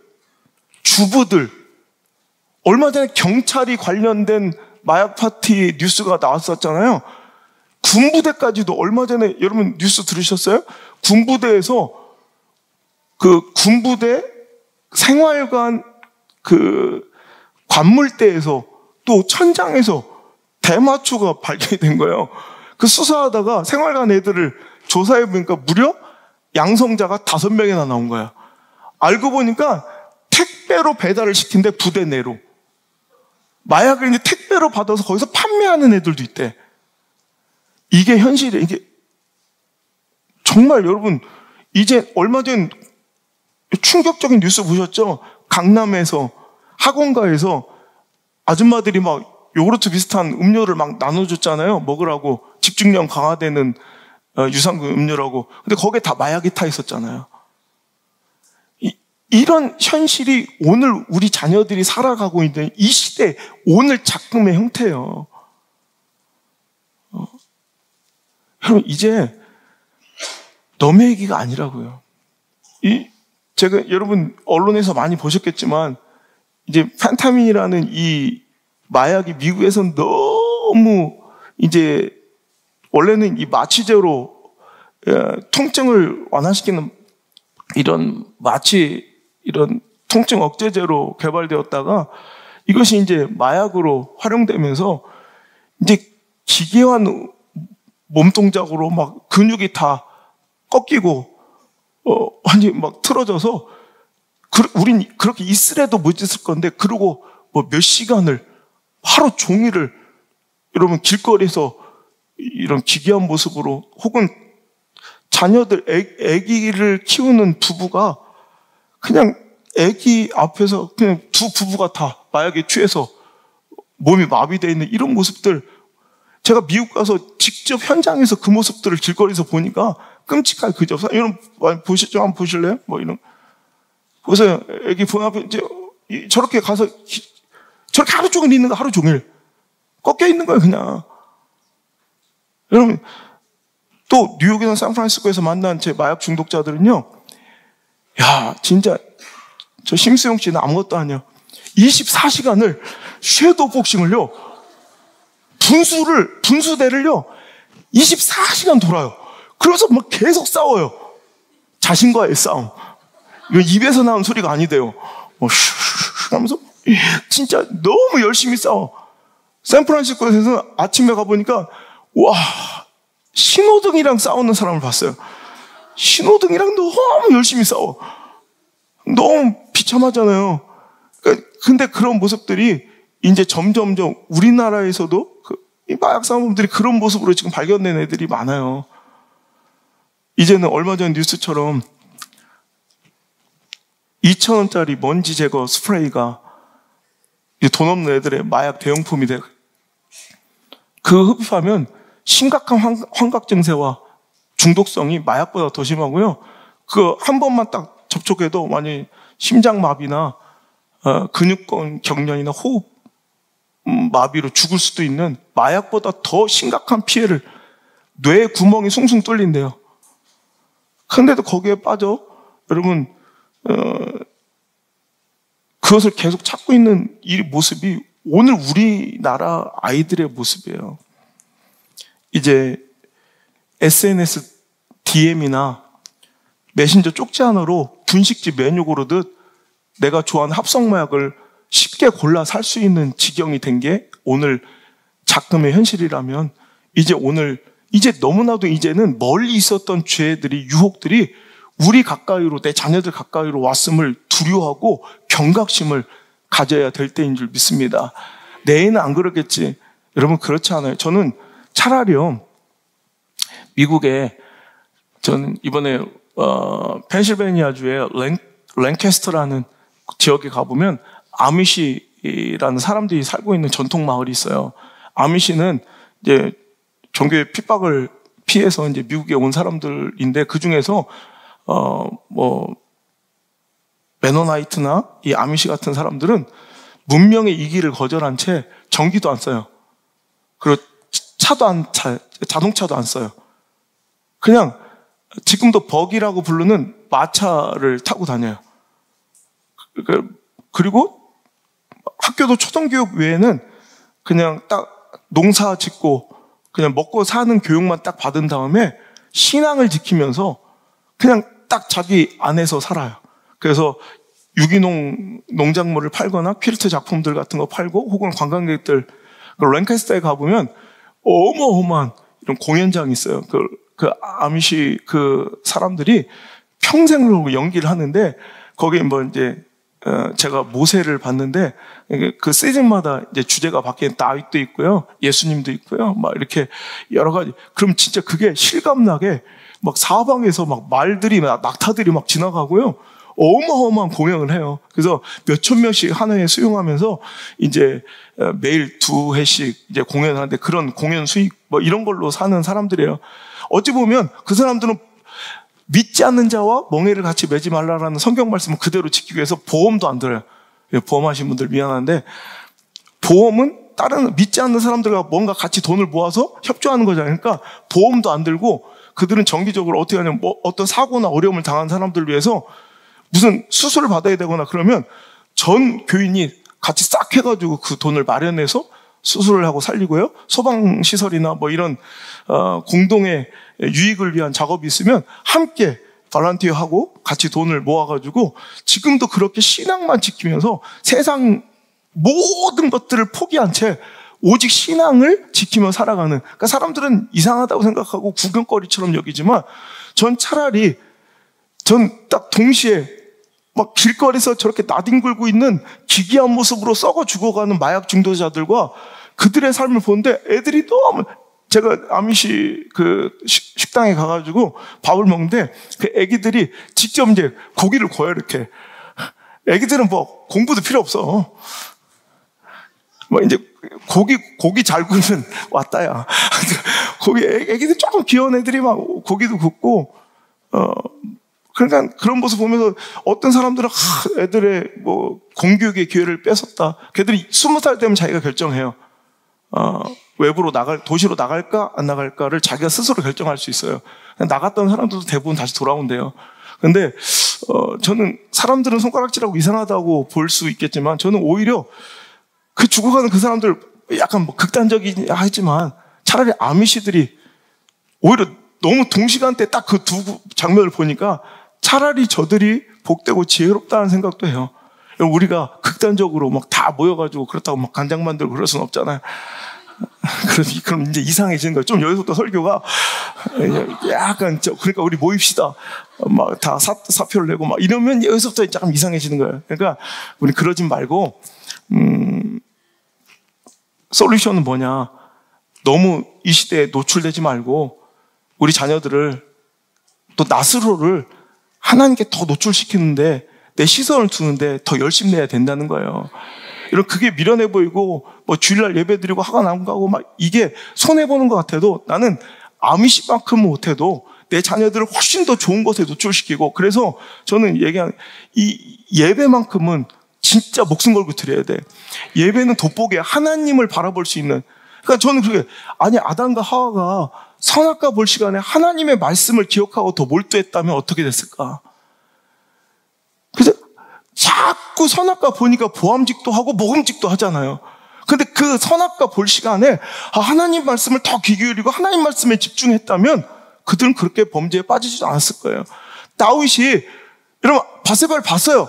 주부들, 얼마 전에 경찰이 관련된 마약 파티 뉴스가 나왔었잖아요. 군부대까지도, 얼마 전에 여러분 뉴스 들으셨어요? 군부대에서 그 군부대 생활관 그 관물대에서 또 천장에서 대마초가 발견이 된 거예요. 그 수사하다가 생활관 애들을 조사해 보니까 무려 양성자가 5명이나 나온 거야. 알고 보니까 택배로 배달을 시킨대, 부대 내로. 마약을 이제 택배로 받아서 거기서 판매하는 애들도 있대. 이게 현실이에요. 이게 정말 여러분, 이제 얼마 전 충격적인 뉴스 보셨죠? 강남에서 학원가에서 아줌마들이 막 요구르트 비슷한 음료를 막 나눠줬잖아요. 먹으라고. 집중력 강화되는 유산균 음료라고. 근데 거기에 다 마약이 타 있었잖아요. 이런 현실이 오늘 우리 자녀들이 살아가고 있는 이 시대, 오늘 작금의 형태예요. 여러분, 이제 너의 얘기가 아니라고요. 제가 여러분 언론에서 많이 보셨겠지만, 이제 펜타민이라는 이 마약이 미국에서는 너무 이제 원래는 이 마취제로 통증을 완화시키는 이런 이런 통증 억제제로 개발되었다가 이것이 이제 마약으로 활용되면서 이제 기괴한 몸 동작으로 막 근육이 다 꺾이고 완전히 막 틀어져서 우린 그렇게 있으래도 못 있을 건데, 그러고 뭐 몇 시간을 하루 종일을 여러분 길거리에서 이런 기괴한 모습으로, 혹은 자녀들 아기를 키우는 부부가 그냥 아기 앞에서 그냥 두 부부가 다 마약에 취해서 몸이 마비되어 있는 이런 모습들, 제가 미국 가서 직접 현장에서 그 모습들을 길거리에서 보니까 끔찍하게 그저. 여러분 보시죠? 한번 보실래요? 뭐 이런. 보세요. 애기 본 앞에 이제 저렇게 가서 저렇게 하루 종일 있는 거, 하루 종일 꺾여 있는 거예요, 그냥. 여러분, 또 뉴욕이나 샌프란시스코에서 만난 제 마약 중독자들은요, 야, 진짜 저 심수영 씨는 아무것도 아니야. 24시간을 섀도우 복싱을요, 분수대를요, 24시간 돌아요. 그래서 막 계속 싸워요. 자신과의 싸움. 이거 입에서 나온 소리가 아니대요. 하면서 진짜 너무 열심히 싸워. 샌프란시스코에서 아침에 가보니까, 와, 신호등이랑 싸우는 사람을 봤어요. 신호등이랑 너무 열심히 싸워. 너무 비참하잖아요. 근데 그런 모습들이 이제 점점점 우리나라에서도 이 마약 상범들이 그런 모습으로 지금 발견된 애들이 많아요. 이제는 얼마 전 뉴스처럼 2,000원짜리 먼지 제거 스프레이가 돈 없는 애들의 마약 대용품이 돼. 그 흡입하면 심각한 환각 증세와 중독성이 마약보다 더 심하고요. 그 한 번만 딱 접촉해도 많이 심장마비나 근육권 경련이나 호흡 마비로 죽을 수도 있는 마약보다 더 심각한 피해를, 뇌 구멍이 숭숭 뚫린대요. 근데도 거기에 빠져 여러분 그것을 계속 찾고 있는 이 모습이 오늘 우리나라 아이들의 모습이에요. 이제 SNS DM이나 메신저 쪽지 하나로 분식집 메뉴 고르듯 내가 좋아하는 합성마약을 쉽게 골라 살 수 있는 지경이 된 게 오늘 작금의 현실이라면, 이제 너무나도 이제는 멀리 있었던 죄들이, 유혹들이 우리 가까이로, 내 자녀들 가까이로 왔음을 두려워하고 경각심을 가져야 될 때인 줄 믿습니다. 내 애는 안 그러겠지. 여러분, 그렇지 않아요. 저는 차라리요, 미국에, 저는 이번에 펜실베니아주의 랭캐스터라는 지역에 가보면 아미시라는 사람들이 살고 있는 전통 마을이 있어요. 아미시는 이제 종교의 핍박을 피해서 이제 미국에 온 사람들인데, 그 중에서 메노나이트나 이 아미시 같은 사람들은 문명의 이기를 거절한 채 전기도 안 써요. 그리고 자동차도 안 써요. 그냥 지금도 버기라고 부르는 마차를 타고 다녀요. 그리고 학교도 초등교육 외에는 그냥 딱 농사 짓고 그냥 먹고 사는 교육만 딱 받은 다음에 신앙을 지키면서 그냥 딱 자기 안에서 살아요. 그래서 유기농 농작물을 팔거나 퀼트 작품들 같은 거 팔고, 혹은 관광객들, 랭캐스터에 가보면 어마어마한 이런 공연장이 있어요. 그 아미시 그 사람들이 평생으로 연기를 하는데, 거기에 뭐 이제 제가 모세를 봤는데, 그 시즌마다 이제 주제가 바뀌는 다윗도 있고요, 예수님도 있고요, 막 이렇게 여러 가지. 그럼 진짜 그게 실감나게 막 사방에서 막 말들이, 낙타들이 막 지나가고요, 어마어마한 공연을 해요. 그래서 몇천 명씩 한 회에 수용하면서 이제 매일 2회씩 이제 공연을 하는데, 그런 공연 수익 뭐 이런 걸로 사는 사람들이에요. 어찌 보면 그 사람들은 믿지 않는 자와 멍에를 같이 매지 말라라는 성경 말씀을 그대로 지키기 위해서 보험도 안 들어요. 보험하신 분들 미안한데, 보험은 다른 믿지 않는 사람들과 뭔가 같이 돈을 모아서 협조하는 거잖아요. 그러니까 보험도 안 들고, 그들은 정기적으로 어떻게 하냐면, 어떤 사고나 어려움을 당한 사람들을 위해서 무슨 수술을 받아야 되거나 그러면 전 교인이 같이 싹 해가지고 그 돈을 마련해서 수술을 하고 살리고요, 소방시설이나 뭐 이런 공동의 유익을 위한 작업이 있으면 함께 발란티어하고 같이 돈을 모아가지고 지금도 그렇게 신앙만 지키면서 세상 모든 것들을 포기한 채 오직 신앙을 지키며 살아가는, 그러니까 사람들은 이상하다고 생각하고 구경거리처럼 여기지만, 전 차라리 딱 동시에 막 길거리에서 저렇게 나뒹굴고 있는 기괴한 모습으로 썩어 죽어가는 마약 중독자들과 그들의 삶을 보는데, 애들이 너무, 제가 아미시 그 식당에 가가지고 밥을 먹는데, 그 애기들이 직접 이제 고기를 구워요, 이렇게. 애기들은 뭐 공부도 필요 없어. 뭐 이제 고기 잘 굽는 왔다야. 애기들 조금 귀여운 애들이 막 고기도 굽고, 그러니까 그런 모습 보면서 어떤 사람들은 애들의 뭐 공교육의 기회를 뺏었다. 걔들이 20살 되면 자기가 결정해요. 외부로 도시로 나갈까 안 나갈까를 자기가 스스로 결정할 수 있어요. 나갔던 사람들도 대부분 다시 돌아온대요. 근데 저는 사람들은 손가락질하고 이상하다고 볼 수 있겠지만 저는 오히려 그 죽어가는 그 사람들 약간 뭐 극단적이긴 하지만 차라리 아미시들이 오히려 너무 동시간대 딱 그 두 장면을 보니까 차라리 저들이 복되고 지혜롭다는 생각도 해요. 우리가 극단적으로 막 다 모여가지고 그렇다고 막 간장 만들고 그럴 수는 없잖아요. 그럼 이제 이상해지는 거예요. 좀 여기서부터 설교가 약간 그러니까 우리 모입시다. 막 다 사표를 내고 막 이러면 여기서부터 약간 이상해지는 거예요. 그러니까 우리 그러진 말고 솔루션은 뭐냐? 너무 이 시대에 노출되지 말고 우리 자녀들을 또 나 스스로를 하나님께 더 노출시키는데 내 시선을 두는데 더 열심히 내야 된다는 거예요. 이런 그게 미련해 보이고 뭐 주일날 예배드리고 화가 나고 가고 막 이게 손해보는 것 같아도 나는 아미시만큼은 못해도 내 자녀들을 훨씬 더 좋은 것에 노출시키고 그래서 저는 얘기하는 이 예배만큼은 진짜 목숨 걸고 드려야 돼. 예배는 돋보기에 하나님을 바라볼 수 있는 그러니까 저는 그게 아니 아담과 하와가 선악과 볼 시간에 하나님의 말씀을 기억하고 더 몰두했다면 어떻게 됐을까? 그래서 자꾸 선악과 보니까 보암직도 하고 먹음직도 하잖아요. 근데 그 선악과 볼 시간에 하나님 말씀을 더 귀 기울이고 하나님 말씀에 집중했다면 그들은 그렇게 범죄에 빠지지도 않았을 거예요. 다윗이 여러분 바세바를 봤어요.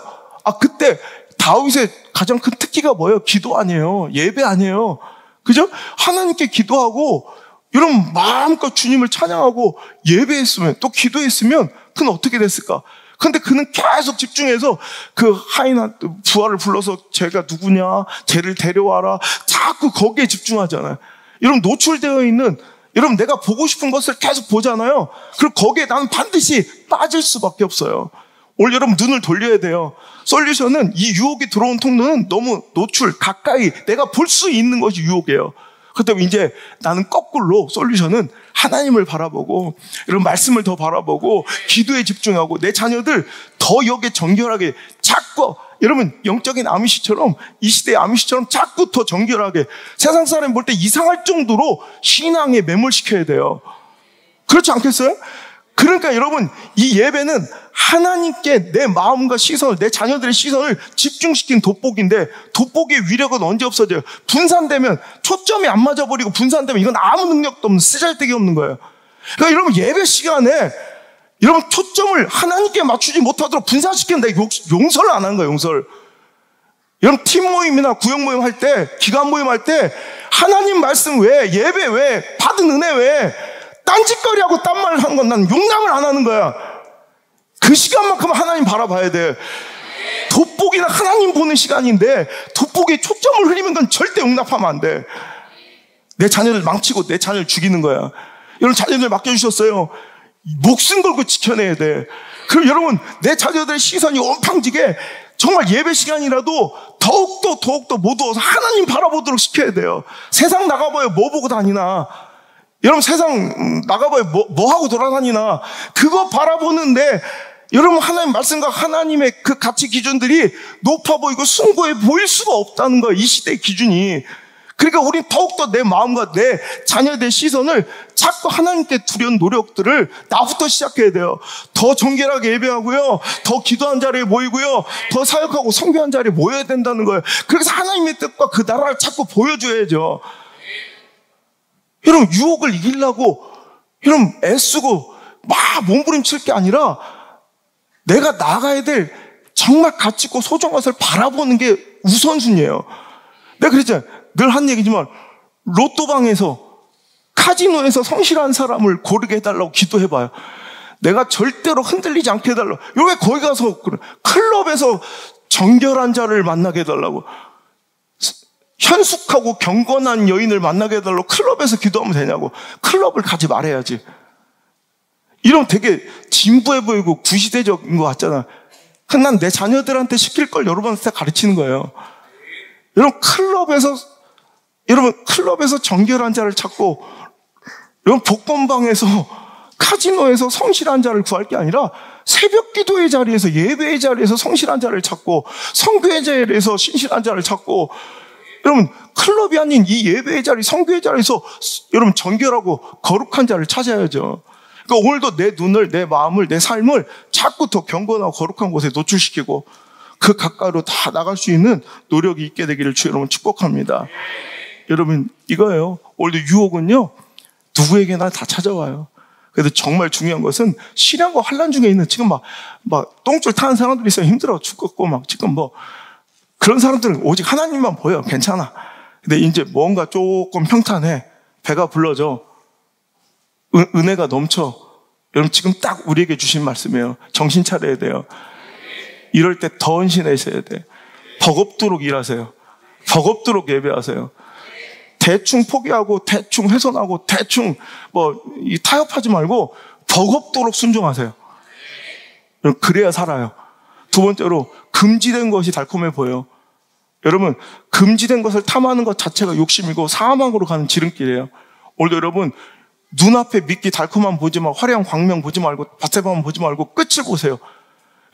그때 다윗의 가장 큰 특기가 뭐예요? 기도 아니에요. 예배 아니에요. 그죠? 하나님께 기도하고 여러분 마음껏 주님을 찬양하고 예배했으면 또 기도했으면 그는 어떻게 됐을까? 근데 그는 계속 집중해서 그 하인한 부하를 불러서 쟤가 누구냐, 쟤를 데려와라. 자꾸 거기에 집중하잖아요. 여러분 노출되어 있는 여러분 내가 보고 싶은 것을 계속 보잖아요. 그리고 거기에 나는 반드시 빠질 수밖에 없어요. 오늘 여러분 눈을 돌려야 돼요. 솔루션은 이 유혹이 들어온 통로는 너무 노출, 가까이 내가 볼 수 있는 것이 유혹이에요. 그렇다면 이제 나는 거꾸로 솔루션은 하나님을 바라보고 이런 말씀을 더 바라보고 기도에 집중하고 내 자녀들 더 여기에 정결하게 자꾸 여러분 영적인 아미시처럼 이 시대의 아미시처럼 자꾸 더 정결하게 세상 사람이 볼 때 이상할 정도로 신앙에 매몰시켜야 돼요. 그렇지 않겠어요? 그러니까 여러분 이 예배는 하나님께 내 마음과 시선을 내 자녀들의 시선을 집중시킨 돋보기인데 돋보기의 위력은 언제 없어져요? 분산되면 초점이 안 맞아버리고 분산되면 이건 아무 능력도 없는 쓰잘데기 없는 거예요. 그러니까 여러분 예배 시간에 여러분 초점을 하나님께 맞추지 못하도록 분산시키는데 용서를 안 하는 거예요. 용서를. 여러분 팀 모임이나 구역 모임 할 때 기간 모임 할 때 하나님 말씀 외에 예배 외에 받은 은혜 외에 딴짓거리하고 딴 말을 하는 건 난 용납을 안 하는 거야. 그 시간만큼 하나님 바라봐야 돼. 돋보기는 하나님 보는 시간인데 돋보기에 초점을 흐리면 건 절대 용납하면 안 돼. 내 자녀를 망치고 내 자녀를 죽이는 거야. 여러분 자녀들 맡겨주셨어요. 목숨 걸고 지켜내야 돼. 그럼 여러분 내 자녀들의 시선이 온팡지게 정말 예배 시간이라도 더욱더 못 얻어서 하나님 바라보도록 시켜야 돼요. 세상 나가봐요. 뭐 보고 다니나. 여러분 세상 나가봐요. 뭐 하고 돌아다니나. 그거 바라보는데 여러분 하나님 말씀과 하나님의 그 가치 기준들이 높아 보이고 숭고해 보일 수가 없다는 거예요. 이 시대의 기준이. 그러니까 우린 더욱더 내 마음과 내 자녀들의 시선을 자꾸 하나님께 두려운 노력들을 나부터 시작해야 돼요. 더 정결하게 예배하고요. 더 기도한 자리에 모이고요. 더 사역하고 성교한 자리에 모여야 된다는 거예요. 그래서 하나님의 뜻과 그 나라를 자꾸 보여줘야죠. 여러분 유혹을 이기려고 여러분 애쓰고 막 몸부림칠 게 아니라 내가 나가야 될 정말 가치 있고 소중한 것을 바라보는 게 우선순위예요. 내가 그랬잖아요. 늘 한 얘기지만 로또방에서 카지노에서 성실한 사람을 고르게 해달라고 기도해봐요. 내가 절대로 흔들리지 않게 해달라고. 왜 거기 가서 클럽에서 정결한 자를 만나게 해달라고. 현숙하고 경건한 여인을 만나게 해달라고 클럽에서 기도하면 되냐고. 클럽을 가지 말아야지. 이러면 되게 진부해 보이고 구시대적인 것 같잖아. 난 내 자녀들한테 시킬 걸 여러분한테 가르치는 거예요. 여러분 클럽에서 정결한 자를 찾고 여러분 복권방에서 카지노에서 성실한 자를 구할 게 아니라 새벽 기도의 자리에서 예배의 자리에서 성실한 자를 찾고 성교의 자리에서 신실한 자를 찾고 여러분 클럽이 아닌 이 예배의 자리 성교의 자리에서 여러분 정결하고 거룩한 자를 찾아야죠. 그러니까 오늘도 내 눈을, 내 마음을, 내 삶을 자꾸 더 경건하고 거룩한 곳에 노출시키고 그 가까이로 다 나갈 수 있는 노력이 있게 되기를 주 여러분 축복합니다. 여러분 이거예요. 오늘도 유혹은요 누구에게나 다 찾아와요. 그래서 정말 중요한 것은 시련과 환난 중에 있는 지금 막 똥줄 타는 사람들이 있어요. 힘들어 죽겠고 막 지금 뭐 그런 사람들은 오직 하나님만 보여. 괜찮아. 근데 이제 뭔가 조금 평탄해. 배가 불러져. 은혜가 넘쳐. 여러분 지금 딱 우리에게 주신 말씀이에요. 정신 차려야 돼요. 이럴 때 더 헌신하셔야 돼. 버겁도록 일하세요. 버겁도록 예배하세요. 대충 포기하고 대충 훼손하고 대충 타협하지 말고 버겁도록 순종하세요. 그래야 살아요. 두 번째로 금지된 것이 달콤해 보여요. 여러분 금지된 것을 탐하는 것 자체가 욕심이고 사망으로 가는 지름길이에요. 오늘도 여러분 눈앞에 미끼 달콤함 보지 말고 화려한 광명 보지 말고 밧세밤 보지 말고 끝을 보세요.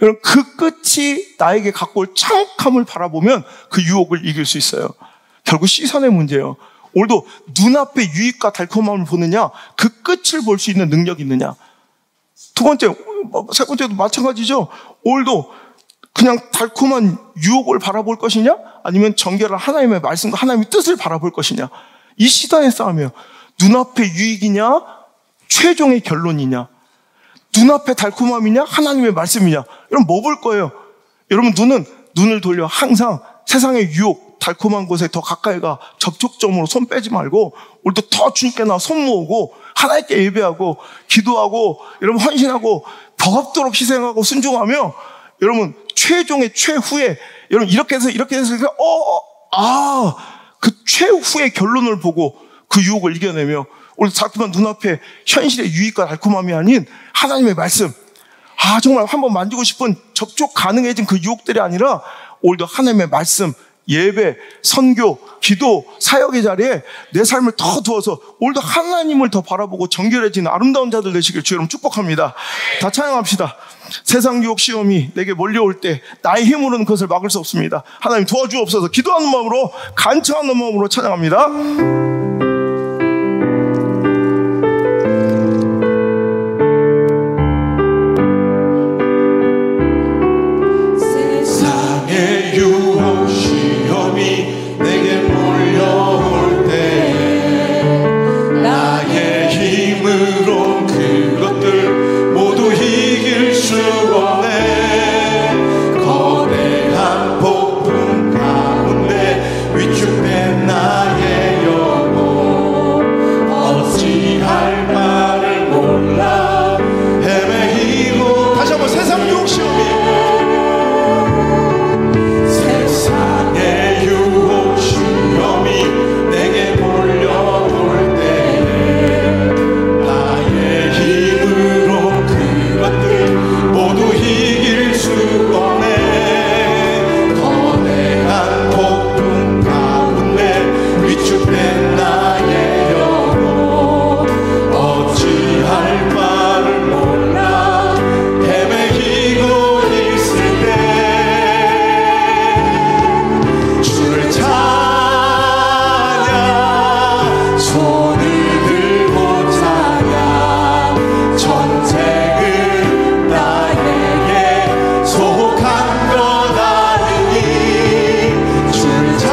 여러분 그 끝이 나에게 갖고 올 창함을 바라보면 그 유혹을 이길 수 있어요. 결국 시선의 문제예요. 오늘도 눈앞에 유익과 달콤함을 보느냐 그 끝을 볼 수 있는 능력이 있느냐. 두 번째, 세 번째도 마찬가지죠. 오늘도 그냥 달콤한 유혹을 바라볼 것이냐 아니면 정결한 하나님의 말씀과 하나님의 뜻을 바라볼 것이냐. 이 시단의 싸움이에요. 눈앞에 유익이냐 최종의 결론이냐. 눈앞에 달콤함이냐 하나님의 말씀이냐. 여러분 뭐 볼 거예요? 여러분 눈을 돌려 항상 세상의 유혹 달콤한 곳에 더 가까이 가. 접촉점으로 손 빼지 말고 오늘도 더 주님께 나 손 모으고 하나님께 예배하고 기도하고 여러분 헌신하고 버겁도록 희생하고 순종하며 여러분 최종의 최후의 여러분 이렇게 해서 그 최후의 결론을 보고 그 유혹을 이겨내며 오늘 자꾸만 눈앞에 현실의 유익과 달콤함이 아닌 하나님의 말씀 정말 한번 만지고 싶은 접촉 가능해진 그 유혹들이 아니라 오늘도 하나님의 말씀 예배, 선교, 기도, 사역의 자리에 내 삶을 더 두어서 오늘도 하나님을 더 바라보고 정결해지는 아름다운 자들 되시길 주 여러분 축복합니다. 다 찬양합시다. 세상 유혹 시험이 내게 몰려올 때 나의 힘으로는 그것을 막을 수 없습니다. 하나님 도와주옵소서. 기도하는 마음으로 간청하는 마음으로 찬양합니다. 내게 몰려올 때 나의 힘으로 그것들 모두 이길 수 없네. 거대한 폭풍 가운데 위축된 나의 영혼 어찌할 말을 몰라 헤매이고 다시 한번 세상 유혹 시험이 내게 몰려올 때 나의 힘으로 그것들 모두 이길 수 없네. 거대한 폭풍 가운데 위축된 나의 영혼 어찌할 바를 몰라 헤매이고 있을 때 주를 손을 들고 찬양 전쟁은 나에게 속한 것 아니니 주를 찬양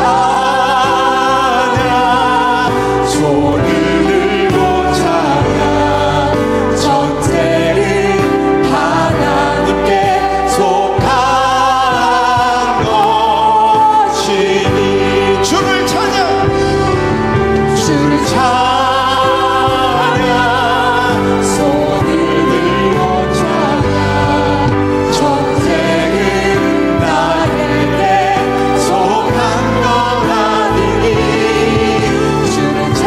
손을 들고 찬양 전쟁은 하나님께 속한 것이니 주를 찬양 찬양 손을 들고 찬양 전쟁은 나에게 속한 것 아니니 주를 찬양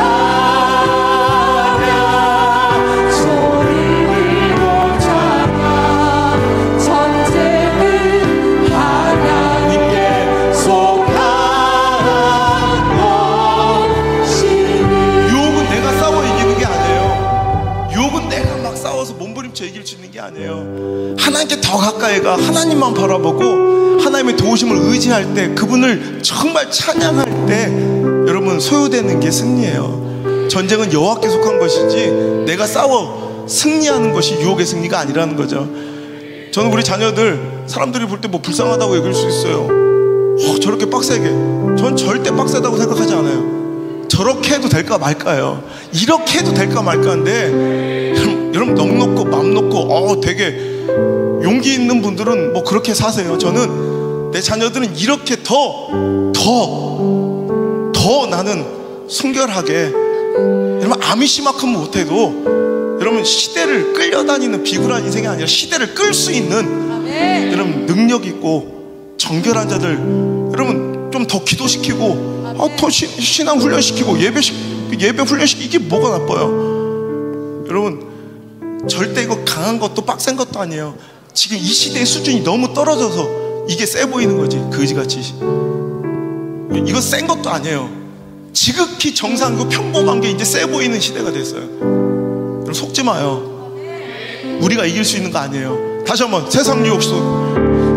손을 들고 찬양 전쟁은 하나님께 속한 몸부림쳐 이길 수 있는 게 아니에요. 하나님께 더 가까이 가 하나님만 바라보고 하나님의 도우심을 의지할 때 그분을 정말 찬양할 때 여러분 소유되는 게 승리예요. 전쟁은 여호와께 속한 것이지 내가 싸워 승리하는 것이 유혹의 승리가 아니라는 거죠. 저는 우리 자녀들 사람들이 볼 때 뭐 불쌍하다고 얘기할 수 있어요. 저렇게 빡세게. 전 절대 빡세다고 생각하지 않아요. 저렇게 해도 될까 말까요. 이렇게 해도 될까 말까인데 여러분 넋 놓고 맘 놓고 되게 용기 있는 분들은 뭐 그렇게 사세요. 저는 내 자녀들은 이렇게 더 나는 순결하게, 여러분 아미시만큼 못해도 여러분 시대를 끌려다니는 비굴한 인생이 아니라 시대를 끌 수 있는 여러분 능력 있고 정결한 자들, 여러분 좀 더 기도시키고 더 신앙 훈련시키고 예배 훈련시키고, 이게 뭐가 나빠요? 여러분 절대 이거 강한 것도 빡센 것도 아니에요. 지금 이 시대의 수준이 너무 떨어져서 이게 세 보이는 거지. 거지같이. 이거 센 것도 아니에요. 지극히 정상이고 평범한 게 이제 세 보이는 시대가 됐어요. 여러분 속지 마요. 우리가 이길 수 있는 거 아니에요. 다시 한번 세상 유혹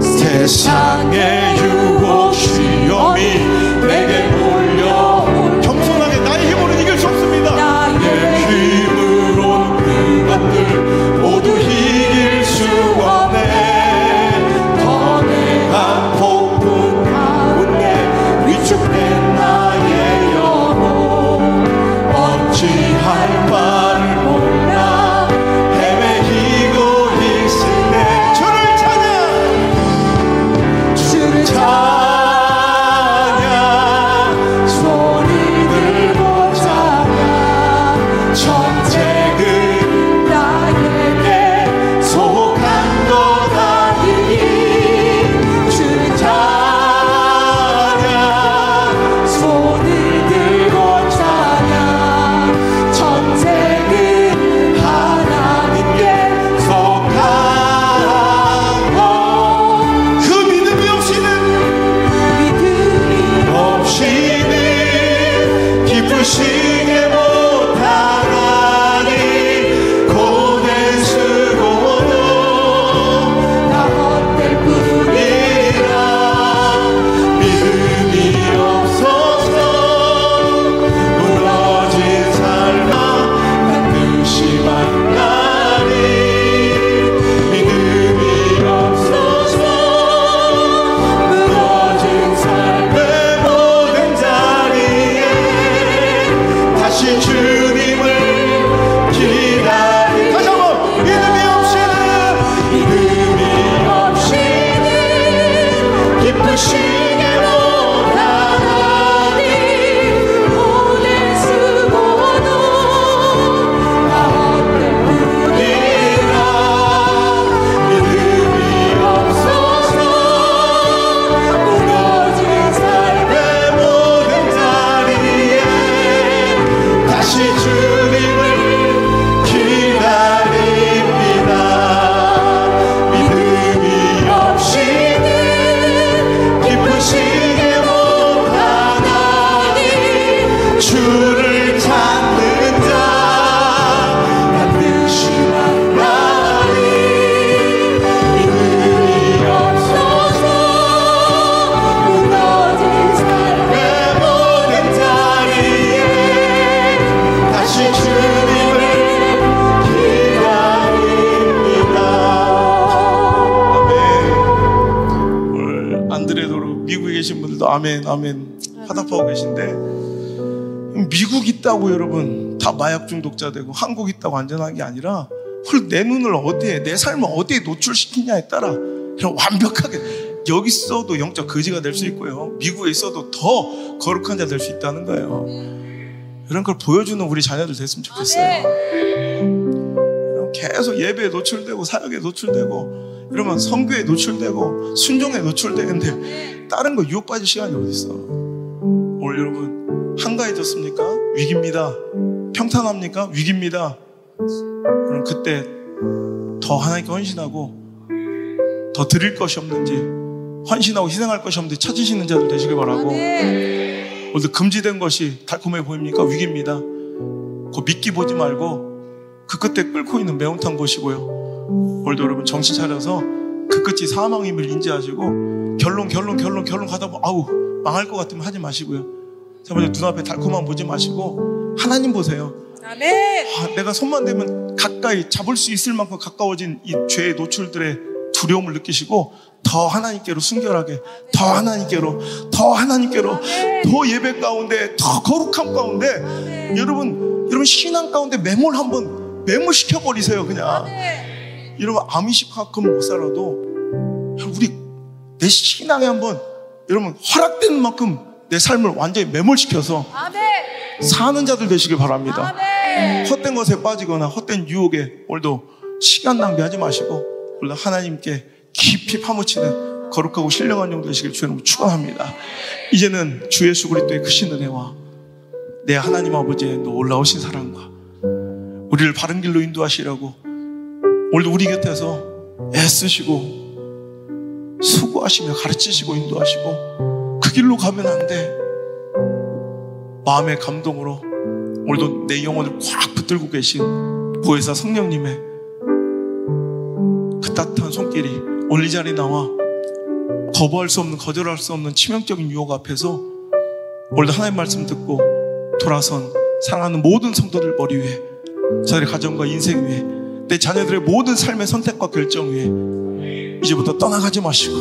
세상의 유혹 시험이 내게 몰려올 겸손하게 나의 힘으로는 이길 수 없습니다. 나의 힘으론 그것들 모두 이길 수 없네. 거대한 폭풍 가운데 위축된 나의 영혼 어찌할 바를 몰라 헤매이고 있을 때 주를 찬양 소리 들고 찬양 전쟁은 나에게 속한 것 아니니 주를 찬양 손을 들고 찬양 전쟁은 하나님께 속한 것. 그 믿음이 없이는 기쁘시게 못하나니 고된 수고도 다 헛될 뿐이라. 믿음이 없어서 무너진 삶아 반드시 만나니. 믿음이 없어서 무너진 삶의 모든 자리에 다시 주님을 기다리. 다시 한번 믿음이 없이는 기쁘시게 못하나니 고된 수고도 다 헛될 뿐이라. 믿음이 없어서 무너진 삶의 모든 자리에 다시 주님을 기다립니다. 믿음이 없이는 기쁘시게 못하나니 주를 찾는 자 반드시 만나니. 믿음이 없어서 무너진 삶의 모든 자리에 다시 주님을 기다립니다. 아멘. 오늘 안드레도로 미국에 계신 분들도 아멘 화답하고 계신데, 미국 있다고 여러분 다 마약 중독자 되고 한국 있다고 안전한 게 아니라 내 눈을 어디에, 내 삶을 어디에 노출시키냐에 따라 이런 완벽하게 여기 있어도 영적 거지가 될 수 있고요, 미국에 있어도 더 거룩한 자 될 수 있다는 거예요. 이런 걸 보여주는 우리 자녀들 됐으면 좋겠어요. 계속 예배에 노출되고 사역에 노출되고 이러면 선교에 노출되고 순종에 노출되는데 다른 거 유혹 빠질 시간이 어디 있어? 오늘 여러분 한가해졌습니까? 위기입니다. 평탄합니까? 위기입니다. 그럼 그때 더 하나님께 헌신하고 더 드릴 것이 없는지, 헌신하고 희생할 것이 없는지 찾으시는 자들 되시길 바라고. 오늘 금지된 것이 달콤해 보입니까? 위기입니다. 그 미끼 보지 말고 그 끝에 끓고 있는 매운탕 보시고요. 오늘도 여러분 정신 차려서 그 끝이 사망임을 인지하시고 결론 가다 보면 아우 망할 것 같으면 하지 마시고요. 자, 먼저 눈앞에 달콤한 보지 마시고 하나님 보세요. 내가 손만 대면 가까이 잡을 수 있을 만큼 가까워진 이 죄의 노출들의 두려움을 느끼시고 더 하나님께로 순결하게, 더 하나님께로, 더 하나님께로, 더 예배 가운데, 더 거룩함 가운데, 여러분 신앙 가운데 매몰 한번 매몰시켜 버리세요. 그냥 여러분 아미시만큼 못 살아도 우리 내 신앙에 한번 여러분 허락되는 만큼 내 삶을 완전히 매몰시켜서 사는 자들 되시길 바랍니다. 헛된 것에 빠지거나 헛된 유혹에 오늘도 시간 낭비하지 마시고 오늘 하나님께 깊이 파묻히는 거룩하고 신령한 영 되시길 주의 이름으로 축원합니다. 이제는 주 예수 그리스도의 크신 은혜와 내 하나님 아버지의 놀라우신 사랑과 우리를 바른 길로 인도하시려고 오늘도 우리 곁에서 애쓰시고 수고하시며 가르치시고 인도하시고 그 길로 가면 안 돼. 마음의 감동으로 오늘도 내 영혼을 꽉 붙들고 계신 보혜사 성령님의 그 따뜻한 손길이 오늘 이 자리에 나와 거부할 수 없는, 거절할 수 없는 치명적인 유혹 앞에서 오늘도 하나님 말씀 듣고 돌아선 사랑하는 모든 성도들 머리 위에, 저들의 가정과 인생 위에, 내 자녀들의 모든 삶의 선택과 결정 위에 이제부터 떠나가지 마시고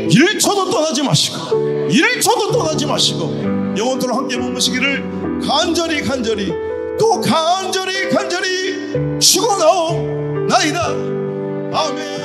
1초도 떠나지 마시고 1초도 떠나지 마시고 영원토록 함께 머무시기를 간절히 또 간절히 축원하옵나이다. 아멘.